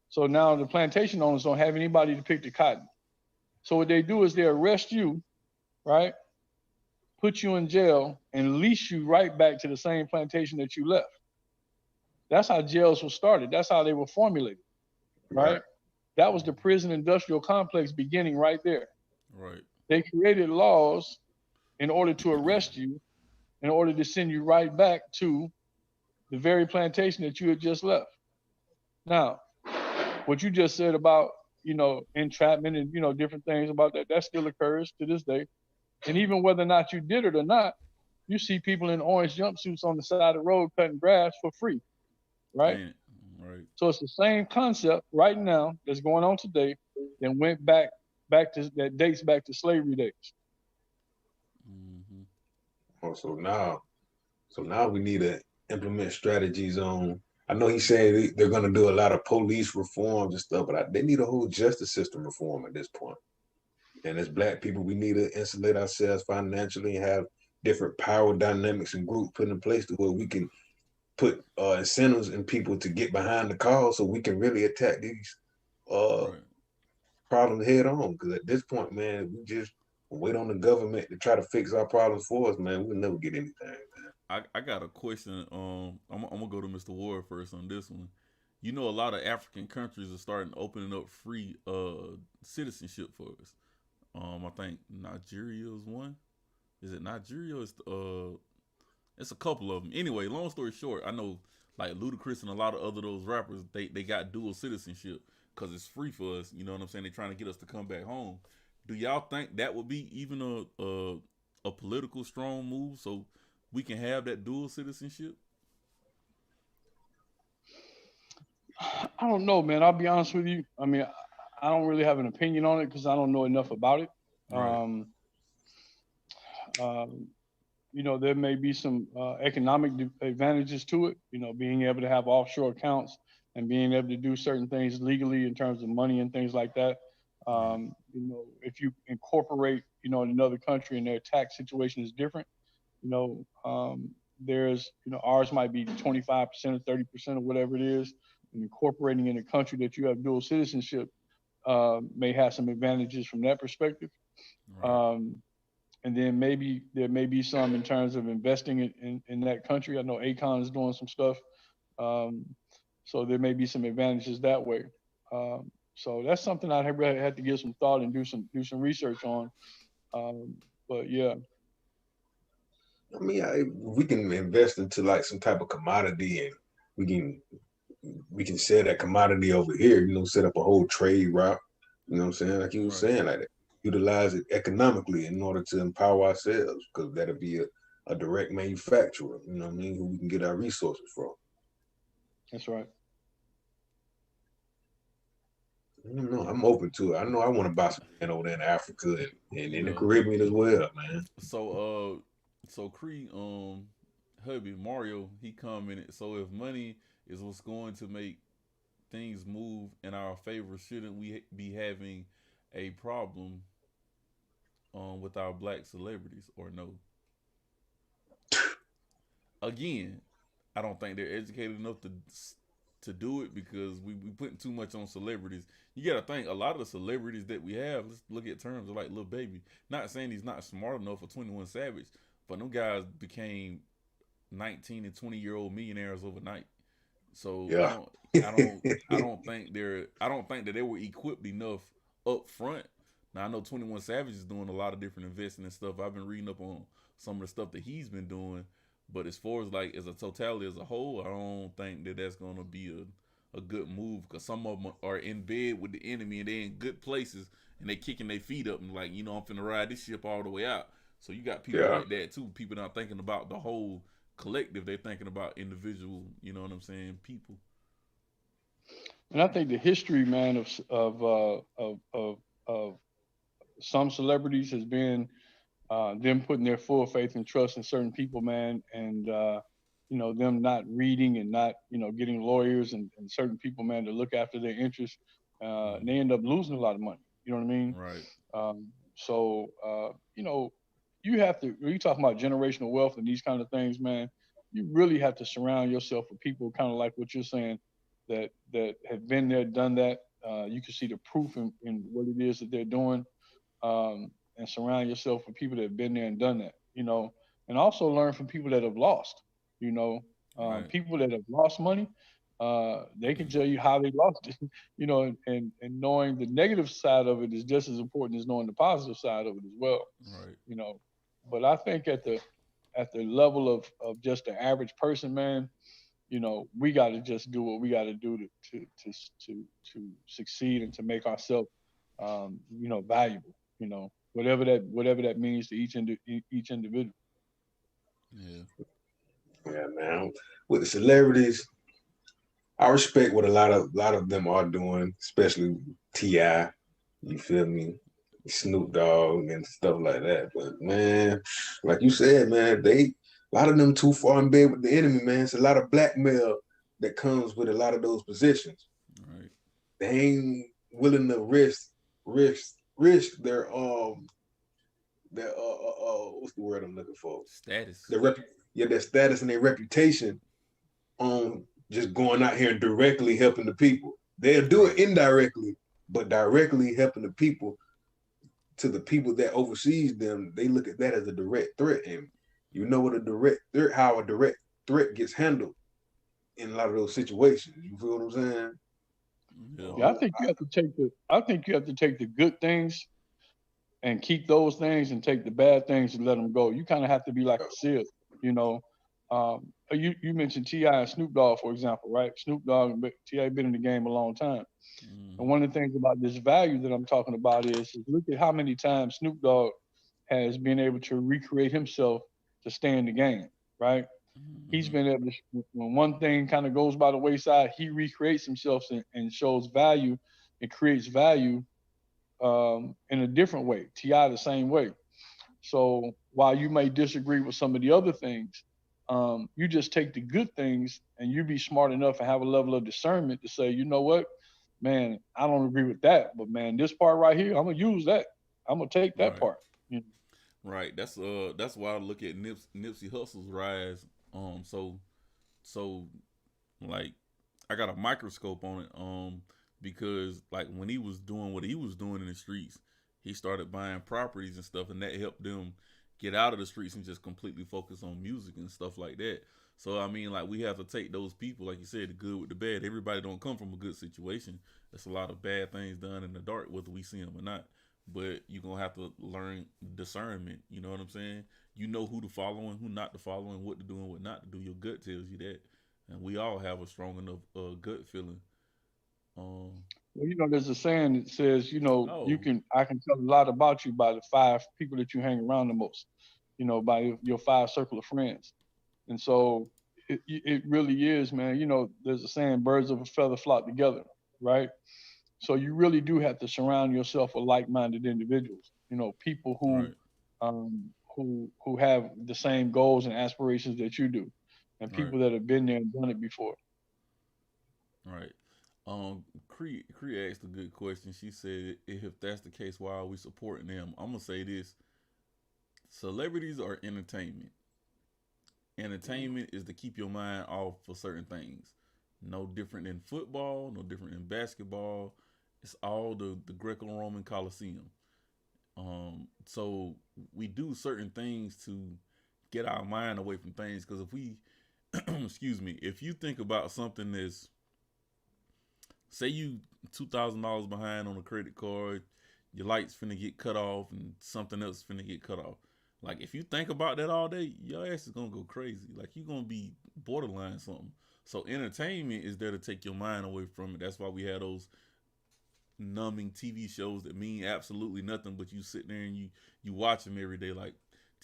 So now the plantation owners don't have anybody to pick the cotton. So what they do is they arrest you, right? Put you in jail and lease you right back to the same plantation that you left. That's how jails were started. That's how they were formulated, right? That was the prison industrial complex beginning right there. Right. They created laws in order to arrest you, in order to send you right back to the very plantation that you had just left. Now, what you just said about, entrapment and, different things about that still occurs to this day. And even whether or not you did it or not, you see people in orange jumpsuits on the side of the road cutting grass for free, right? Man, right. So it's the same concept right now that's going on today that went back that dates back to slavery days. Oh, so now we need to implement strategies on. I know he's saying they're going to do a lot of police reforms and stuff, but they need a whole justice system reform at this point. And as Black people, we need to insulate ourselves financially and have different power dynamics and groups put in place to where we can put incentives in people to get behind the cause so we can really attack these Right. problems head on. Because at this point, man, we just wait on the government to try to fix our problems for us, man. We'll never get anything, man. I got a question. I'm gonna go to Mr. Ward first on this one. You know, a lot of African countries are starting opening up free citizenship for us. I think Nigeria is one. Is it Nigeria? It's a couple of them. Anyway, long story short, I know like Ludacris and a lot of other those rappers, they got dual citizenship because it's free for us. You know what I'm saying? They're trying to get us to come back home. Do y'all think that would be even a political strong move so we can have that dual citizenship? I don't know, man. I'll be honest with you. I mean, I don't really have an opinion on it because I don't know enough about it. Right. You know, there may be some economic advantages to it, you know, being able to have offshore accounts and being able to do certain things legally in terms of money and things like that. You know, if you incorporate, you know, in another country and their tax situation is different, you know, there's, you know, ours might be 25% or 30% or whatever it is, and incorporating in a country that you have dual citizenship may have some advantages from that perspective. Right. And then maybe there may be some in terms of investing in that country. I know Akon is doing some stuff. So there may be some advantages that way. So that's something I really had to give some thought and do some research on. But yeah. I mean, we can invest into like some type of commodity, and we can sell that commodity over here. You know, set up a whole trade route. You know what I'm saying? Like you were saying, like that. Utilize it economically in order to empower ourselves, because that'll be a direct manufacturer. You know what I mean? Who we can get our resources from. That's right. I don't know. I'm open to it. I know I want to buy some land over there in Africa and in the Yeah. Caribbean as well, man. So Cree, hubby Mario, he commented. So if money is what's going to make things move in our favor, shouldn't we be having a problem with our Black celebrities, or no? Again, I don't think they're educated enough to do it, because we putting too much on celebrities. You got to think a lot of the celebrities that we have. Let's look at terms of like Lil Baby. Not saying he's not smart enough for 21 Savage, but them guys became 19 and 20-year-old millionaires overnight. So Yeah. I don't think that they were equipped enough up front. Now I know 21 Savage is doing a lot of different investing and stuff. I've been reading up on some of the stuff that he's been doing, but as far as like as a totality as a whole, I don't think that that's gonna be a good move, because some of them are in bed with the enemy and they're in good places and they kicking their feet up and like, you know, I'm finna ride this ship all the way out. So you got people like that too. People not thinking about the whole collective; they're thinking about individual. You know what I'm saying? People. And I think the history, man, of some celebrities has been them putting their full faith and trust in certain people, man, and you know, them not reading and not, you know, getting lawyers and certain people, man, to look after their interests. And they end up losing a lot of money. You know what I mean? Right. So you know, you have to, when you talk about generational wealth and these kind of things, man, you really have to surround yourself with people kind of like what you're saying, that have been there, done that. You can see the proof in what it is that they're doing, and surround yourself with people that have been there and done that. You know, and also learn from people that have lost. You know, Right. people that have lost money, they can tell you how they lost it. You know, and knowing the negative side of it is just as important as knowing the positive side of it as well. Right. You know, but I think at the level of just the average person, man, you know, we got to just do what we got to do to succeed and to make ourselves, you know, valuable. You know, whatever that means to each individual. Yeah. Yeah, man. With the celebrities, I respect what a lot of them are doing, especially T.I. You feel me? Snoop Dogg and stuff like that. But man, like you said, man, a lot of them too far in bed with the enemy, man. It's a lot of blackmail that comes with a lot of those positions. Right. They ain't willing to risk their what's the word I'm looking for? Status. Their status and their reputation on just going out here and directly helping the people. They'll do it indirectly, but directly helping the people, to the people that oversees them, they look at that as a direct threat. And you know what how a direct threat gets handled in a lot of those situations. You feel what I'm saying? Yeah, I think you have to take the good things and keep those things, and take the bad things and let them go. You kind of have to be like a SEAL, you know. You mentioned T.I. and Snoop Dogg, for example, right? Snoop Dogg and T.I. been in the game a long time. And one of the things about this value that I'm talking about is look at how many times Snoop Dogg has been able to recreate himself to stay in the game, right? He's been able to, when one thing kind of goes by the wayside, he recreates himself and shows value and creates value in a different way. T.I. the same way. So while you may disagree with some of the other things, you just take the good things and you be smart enough and have a level of discernment to say, you know what, man, I don't agree with that, but man, this part right here, I'm gonna use that. I'm gonna take that part. You know? Right. That's why I look at Nipsey Hussle's rise. So like I got a microscope on it. Because like when he was doing what he was doing in the streets, he started buying properties and stuff, and that helped them get out of the streets and just completely focus on music and stuff like that. So I mean, like we have to take those people, like you said, the good with the bad. Everybody don't come from a good situation. There's a lot of bad things done in the dark, whether we see them or not. But you're gonna have to learn discernment. You know what I'm saying? You know who to follow and who not to follow, and what to do and what not to do. Your gut tells you that, and we all have a strong enough gut feeling. Well, you know, there's a saying that says, you know, I can tell a lot about you by the 5 people that you hang around the most, you know, by your 5 circle of friends. And so it really is, man. You know, there's a saying, birds of a feather flock together, right? So you really do have to surround yourself with like-minded individuals, you know, people who have the same goals and aspirations that you do, and people that have been there and done it before. Right. Cree asked a good question. She said, if that's the case, why are we supporting them? I'm gonna say this: celebrities are entertainment. Entertainment is to keep your mind off for certain things. No different than football, no different than basketball. It's all the Greco-Roman Coliseum. So we do certain things to get our mind away from things. Because if we, excuse me, if you think about something that's, say you $2,000 behind on a credit card, your lights finna get cut off, and something else finna get cut off. Like if you think about that all day, your ass is gonna go crazy. Like you're gonna be borderline something. So entertainment is there to take your mind away from it. That's why we have those numbing TV shows that mean absolutely nothing, but you sit there and you watch them every day, like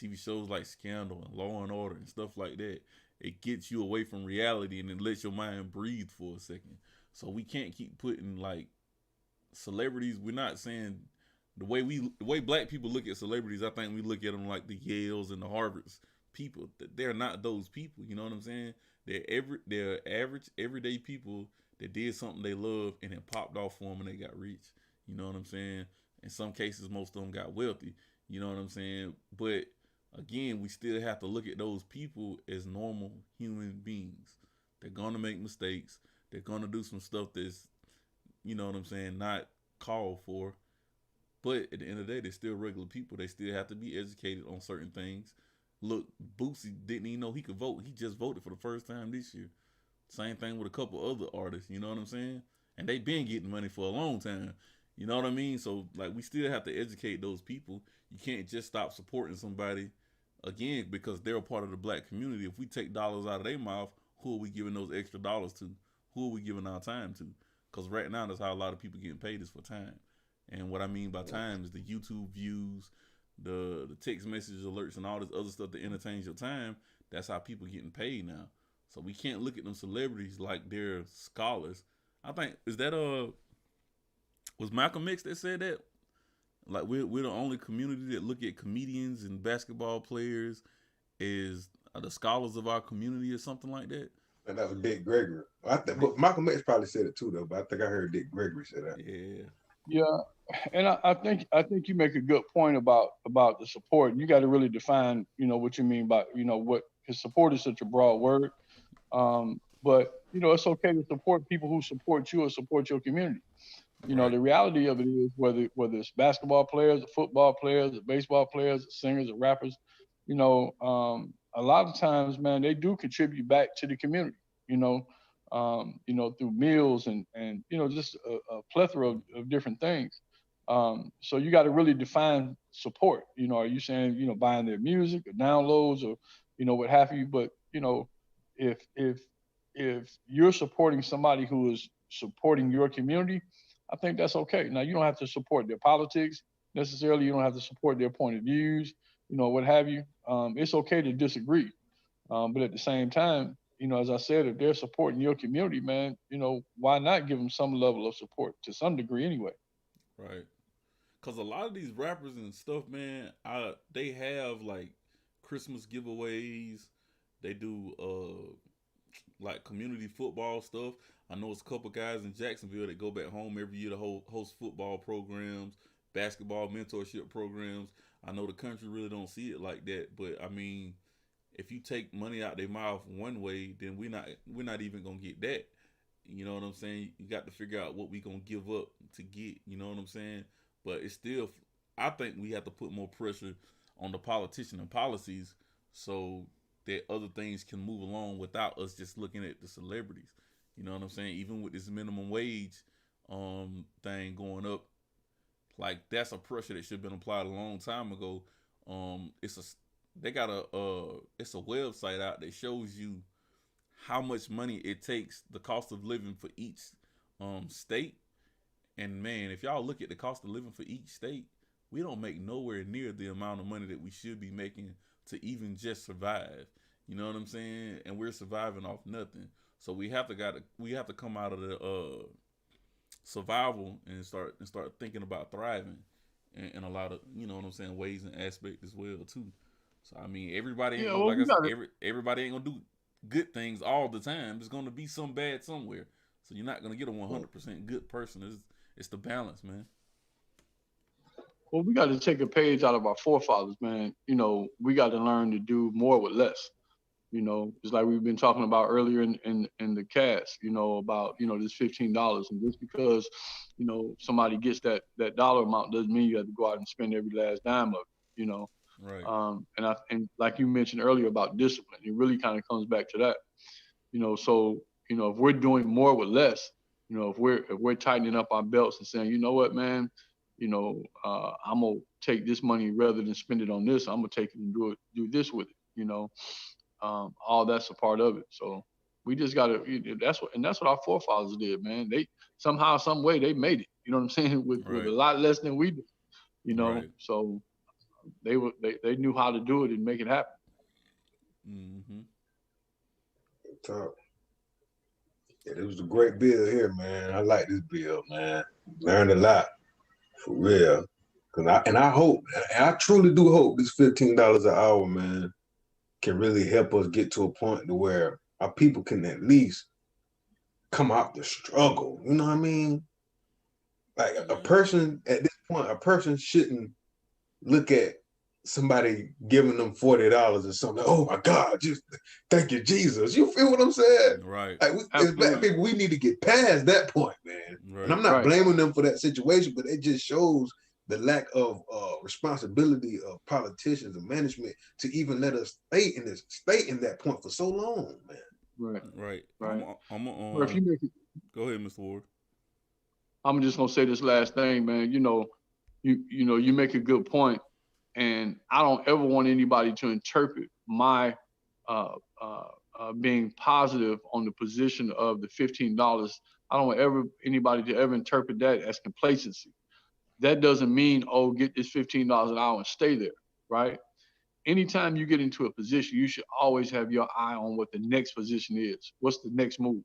TV shows like Scandal and Law and Order and stuff like that. It gets you away from reality and it lets your mind breathe for a second. So we can't keep putting like celebrities. We're not saying the way black people look at celebrities. I think we look at them like the Yales and the Harvards people. They're not those people. You know what I'm saying? They're average, everyday people that did something they love and it popped off for them and they got rich. You know what I'm saying? In some cases, most of them got wealthy. You know what I'm saying? But again, we still have to look at those people as normal human beings. They're gonna make mistakes. They're gonna do some stuff that's, you know what I'm saying, not called for. But at the end of the day, they're still regular people. They still have to be educated on certain things. Look, Boosie didn't even know he could vote. He just voted for the first time this year. Same thing with a couple other artists, you know what I'm saying? And they been getting money for a long time. You know what I mean? So like we still have to educate those people. You can't just stop supporting somebody again because they're a part of the black community. If we take dollars out of their mouth, who are we giving those extra dollars to? Who are we giving our time to? Because right now that's how a lot of people getting paid is for time. And what I mean by time is the YouTube views, the text message alerts, and all this other stuff that entertains your time. That's how people getting paid now. So we can't look at them celebrities like they're scholars. I think was Malcolm X that said that? Like we're the only community that look at comedians and basketball players as the scholars of our community or something like that. And that was Dick Gregory. But Malcolm X probably said it too, though. But I think I heard Dick Gregory say that. Yeah. Yeah, and I think you make a good point about the support. You got to really define, what you mean by, what, because support is such a broad word. But it's okay to support people who support you or support your community. Right. The reality of it is whether it's basketball players, or football players, or baseball players, or singers, or rappers, a lot of times, man, they do contribute back to the community. Through meals and just a plethora of different things. So you got to really define support. Are you saying buying their music or downloads or what have you? But if you're supporting somebody who is supporting your community, I think that's okay. Now you don't have to support their politics necessarily. You don't have to support their point of views. What have you. It's okay to disagree, but at the same time, as I said, if they're supporting your community, man, why not give them some level of support to some degree anyway? Right. Cause a lot of these rappers and stuff, man, they have like Christmas giveaways. They do like community football stuff. I know it's a couple guys in Jacksonville that go back home every year to host football programs, basketball mentorship programs. I know the country really don't see it like that, but I mean, if you take money out their mouth one way, then we're not even gonna get that. You know what I'm saying? You got to figure out what we gonna give up to get. You know what I'm saying? But it's still, I think we have to put more pressure on the politician and policies so that other things can move along without us just looking at the celebrities. You know what I'm saying? Even with this minimum wage thing going up, like that's a pressure that should have been applied a long time ago. They got it's a website out that shows you how much money it takes, the cost of living for each state. And man, if y'all look at the cost of living for each state, we don't make nowhere near the amount of money that we should be making to even just survive. You know what I'm saying? And we're surviving off nothing. So we have to come out of the survival and start thinking about thriving in a lot of, you know what I'm saying, ways and aspects as well too. So I mean, everybody ain't gonna, like I said, everybody ain't gonna do good things all the time. There's gonna be some bad somewhere. So you're not gonna get a 100% good person. It's the balance, man. Well, we got to take a page out of our forefathers, man. We got to learn to do more with less. Just like we've been talking about earlier in the cast, about, this $15. And just because, somebody gets that dollar amount doesn't mean you have to go out and spend every last dime of it, Right. And like you mentioned earlier about discipline, it really kind of comes back to that, so, if we're doing more with less, if we're tightening up our belts and saying, you know what, man, I'm going to take this money rather than spend it on this. I'm going to take it and do this with it, all that's a part of it. So we just got to, that's what our forefathers did, man. They somehow, some way they made it, you know what I'm saying? With a lot less than we did, Right. So they knew how to do it and make it happen. Mm-hmm. Top. Yeah, it was a great bill here, man. I like this bill, man. Learned a lot, for real. I hope, and I truly do hope this $15 an hour, man, can really help us get to a point to where our people can at least come out the struggle. You know what I mean? Like a person at this point, a person shouldn't look at somebody giving them $40 or something. Oh my God, just thank you, Jesus. You feel what I'm saying? Right. Like as black people, we need to get past that point, man. Right. And I'm not blaming them for that situation, but it just shows the lack of responsibility of politicians and management to even let us stay in that point for so long, man. Right. Or if you make it, go ahead, Mr. Ward. I'm just gonna say this last thing, man. You make a good point, and I don't ever want anybody to interpret my being positive on the position of the $15. I don't want anybody to ever interpret that as complacency. That doesn't mean, oh, get this $15 an hour and stay there, right? Anytime you get into a position, you should always have your eye on what the next position is. What's the next move?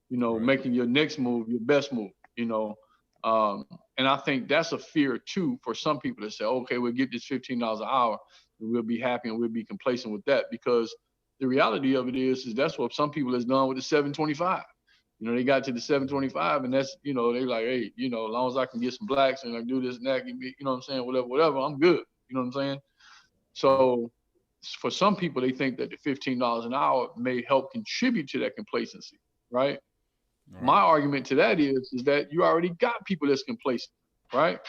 Making your next move your best move, and I think that's a fear too for some people to say, okay, we'll get this $15 an hour and we'll be happy and we'll be complacent with that, because the reality of it is that's what some people has done with the 725. You know, they got to the 725, and that's, you know, they like, hey, you know, as long as I can get some blacks and I do this and that, you know what I'm saying, whatever, I'm good. You know what I'm saying? So for some people, they think that the $15 an hour may help contribute to that complacency, right? My argument to that is that you already got people that's complacent, right?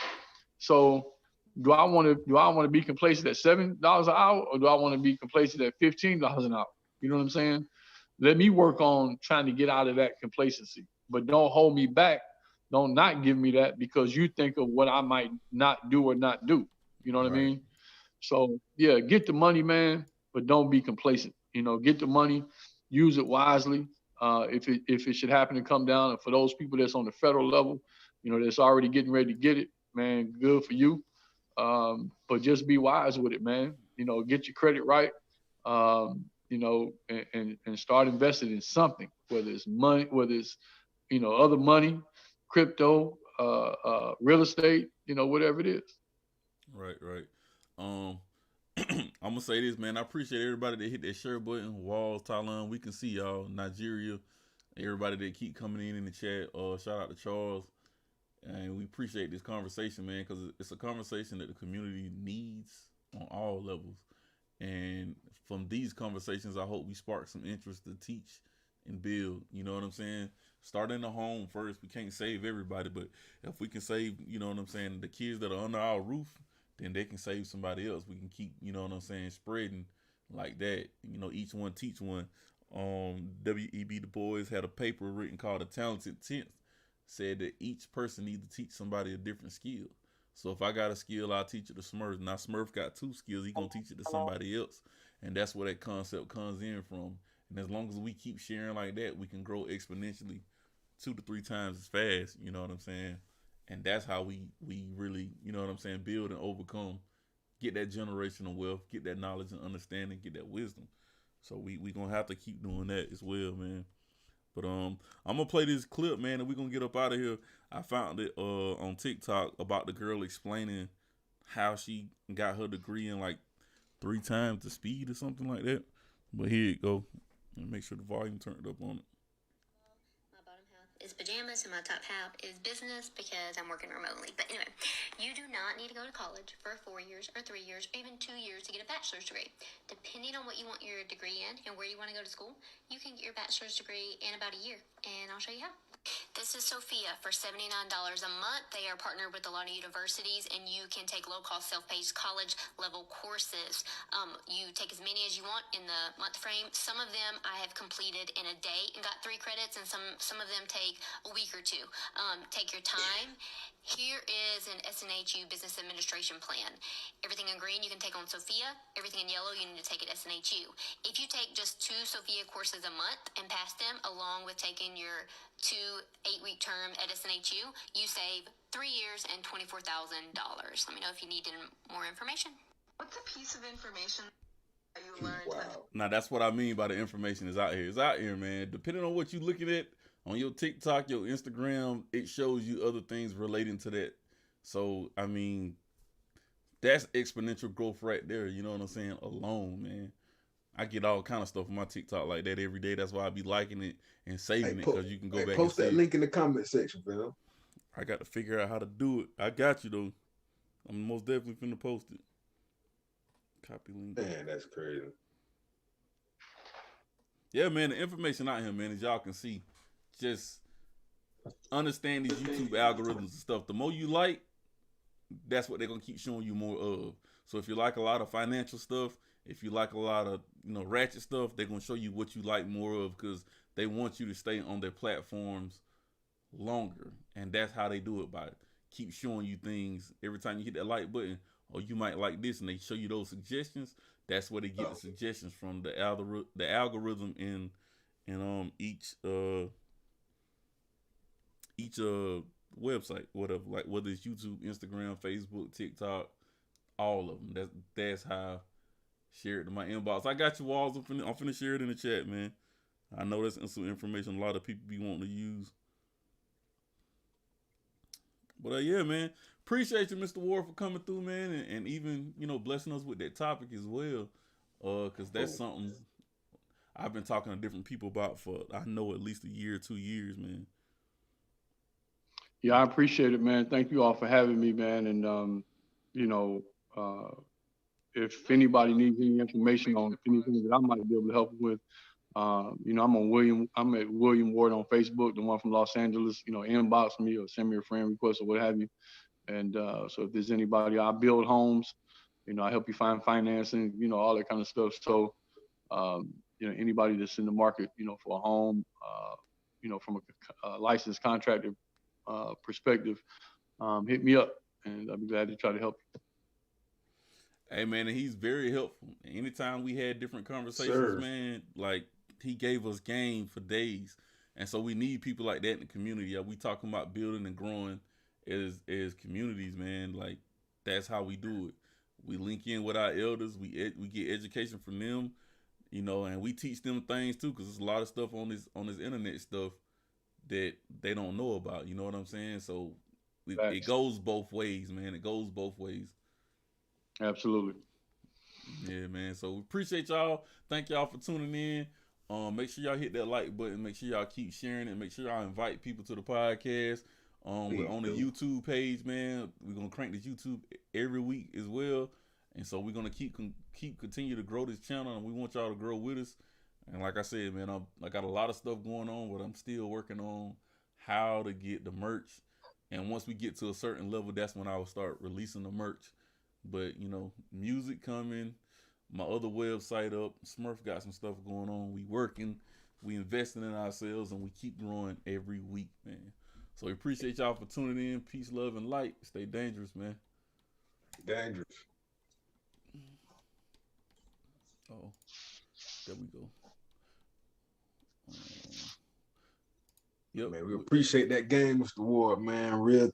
So do I want to be complacent at $7 an hour, or do I want to be complacent at $15 an hour? You know what I'm saying? Let me work on trying to get out of that complacency, but don't hold me back. Don't not give me that because you think of what I might not do or not do. You know what I mean? So yeah, get the money, man, but don't be complacent. You know, get the money, use it wisely. If it should happen to come down, and for those people that's on the federal level, you know, that's already getting ready to get it, man, good for you. But just be wise with it, man. You know, get your credit right. You know, and start investing in something, whether it's money, whether it's, you know, other money, crypto, real estate, you know, whatever it is. Right. I'm gonna say this, man. I appreciate everybody that hit that share button. Walls, Thailand, we can see y'all. Nigeria, everybody that keep coming in the chat. Shout out to Charles, and we appreciate this conversation, man, because it's a conversation that the community needs on all levels. And from these conversations, I hope we spark some interest to teach and build. You know what I'm saying? Start in the home first. We can't save everybody, but if we can save, you know what I'm saying, the kids that are under our roof, then they can save somebody else. We can keep, you know what I'm saying, spreading like that. You know, each one teach one. W.E.B. Du Bois had a paper written called "A Talented Tenth." Said that each person needs to teach somebody a different skill. So if I got a skill, I'll teach it to Smurf. Now Smurf got 2 skills, he gonna teach it to somebody else. And that's where that concept comes in from. And as long as we keep sharing like that, we can grow exponentially 2 to 3 times as fast. You know what I'm saying? And that's how we really, you know what I'm saying, build and overcome, get that generational wealth, get that knowledge and understanding, get that wisdom. So we gonna have to keep doing that as well, man. But I'm gonna play this clip, man, and we're gonna get up out of here. I found it on TikTok about the girl explaining how she got her degree in like 3 times the speed or something like that. But here you go. And make sure the volume turned up on it. My bottom half is pajamas and my top half is business because I'm working remotely. But anyway, you do not need to go to college for 4 years or 3 years or even 2 years to get a bachelor's degree. Depending on what you want your degree in and where you want to go to school, you can get your bachelor's degree in about a year. And I'll show you how. This is Sophia for $79 a month. They are partnered with a lot of universities, and you can take low-cost, self-paced college-level courses. You take as many as you want in the month frame. Some of them I have completed in a day and got 3 credits, and some of them take a week or 2. Take your time. Here is an SNHU Business Administration plan. Everything in green you can take on Sophia. Everything in yellow you need to take at SNHU. If you take just 2 Sophia courses a month and pass them along with taking your 2 8-week term at SNHU, you save 3 years and $24,000. Let me know if you need more information. What's a piece of information that you learned? Wow. Now that's what I mean by the information is out here. It's out here, man. Depending on what you're looking at on your TikTok, your Instagram, it shows you other things relating to that. So, I mean, that's exponential growth right there. You know what I'm saying? Alone, man. I get all kind of stuff on my TikTok like that every day. That's why I be liking it and saving it, because you can go back and post that see link in the comment section, fam. I got to figure out how to do it. I got you, though. I'm most definitely finna post it. Copy link. Man, that's crazy. Yeah, man, the information out here, man, as y'all can see, just understand these YouTube algorithms and stuff. The more you like, that's what they're gonna keep showing you more of. So if you like a lot of financial stuff, if you like a lot of, you know, ratchet stuff, they're gonna show you what you like more of, because they want you to stay on their platforms longer. And that's how they do it, by keep showing you things every time you hit that like button. Or you might like this, and they show you those suggestions. That's where they get the suggestions from, the algorithm in each website, whatever, like whether it's YouTube, Instagram, Facebook, TikTok, all of them. That's how I share it to my inbox. I got you, Walls. I'm finna share it in the chat, man. I know that's some information a lot of people be wanting to use. But yeah, man, appreciate you, Mr. Ward, for coming through, man, and even, you know, blessing us with that topic as well, because that's something I've been talking to different people about for I know at least a year, 2 years, man. Yeah, I appreciate it, man. Thank you all for having me, man. And you know, if anybody needs any information on anything that I might be able to help with, you know, I'm at William Ward on Facebook, the one from Los Angeles. You know, inbox me or send me a friend request or what have you. And so if there's anybody, I build homes. You know, I help you find financing. You know, all that kind of stuff. So, you know, anybody that's in the market, you know, for a home, you know, from a licensed contractor perspective, hit me up, and I'll be glad to try to help you. Hey man, and he's very helpful. Anytime we had different conversations, Sir. man, like he gave us game for days. And so we need people like that in the community. Yeah, we talking about building and growing as communities, man. Like that's how we do it. We link in with our elders. We get education from them, you know, and we teach them things too, because there's a lot of stuff on this internet stuff that they don't know about. You know what I'm saying? So it goes both ways, man. It goes both ways. Absolutely. Yeah, man. So we appreciate y'all. Thank y'all for tuning in. Make sure y'all hit that like button. Make sure y'all keep sharing it. Make sure y'all invite people to the podcast. We're on the YouTube page, man. We're gonna crank this YouTube every week as well, and so we're gonna continue to grow this channel, and we want y'all to grow with us. And like I said, man, I got a lot of stuff going on, but I'm still working on how to get the merch. And once we get to a certain level, that's when I will start releasing the merch. But you know, music coming, my other website up, Smurf got some stuff going on. We working, we investing in ourselves, and we keep growing every week, man. So we appreciate y'all for tuning in. Peace, love, and light. Stay dangerous, man. Dangerous. Oh, there we go. Yep. Man, we appreciate that game, Mr. Ward, man. Real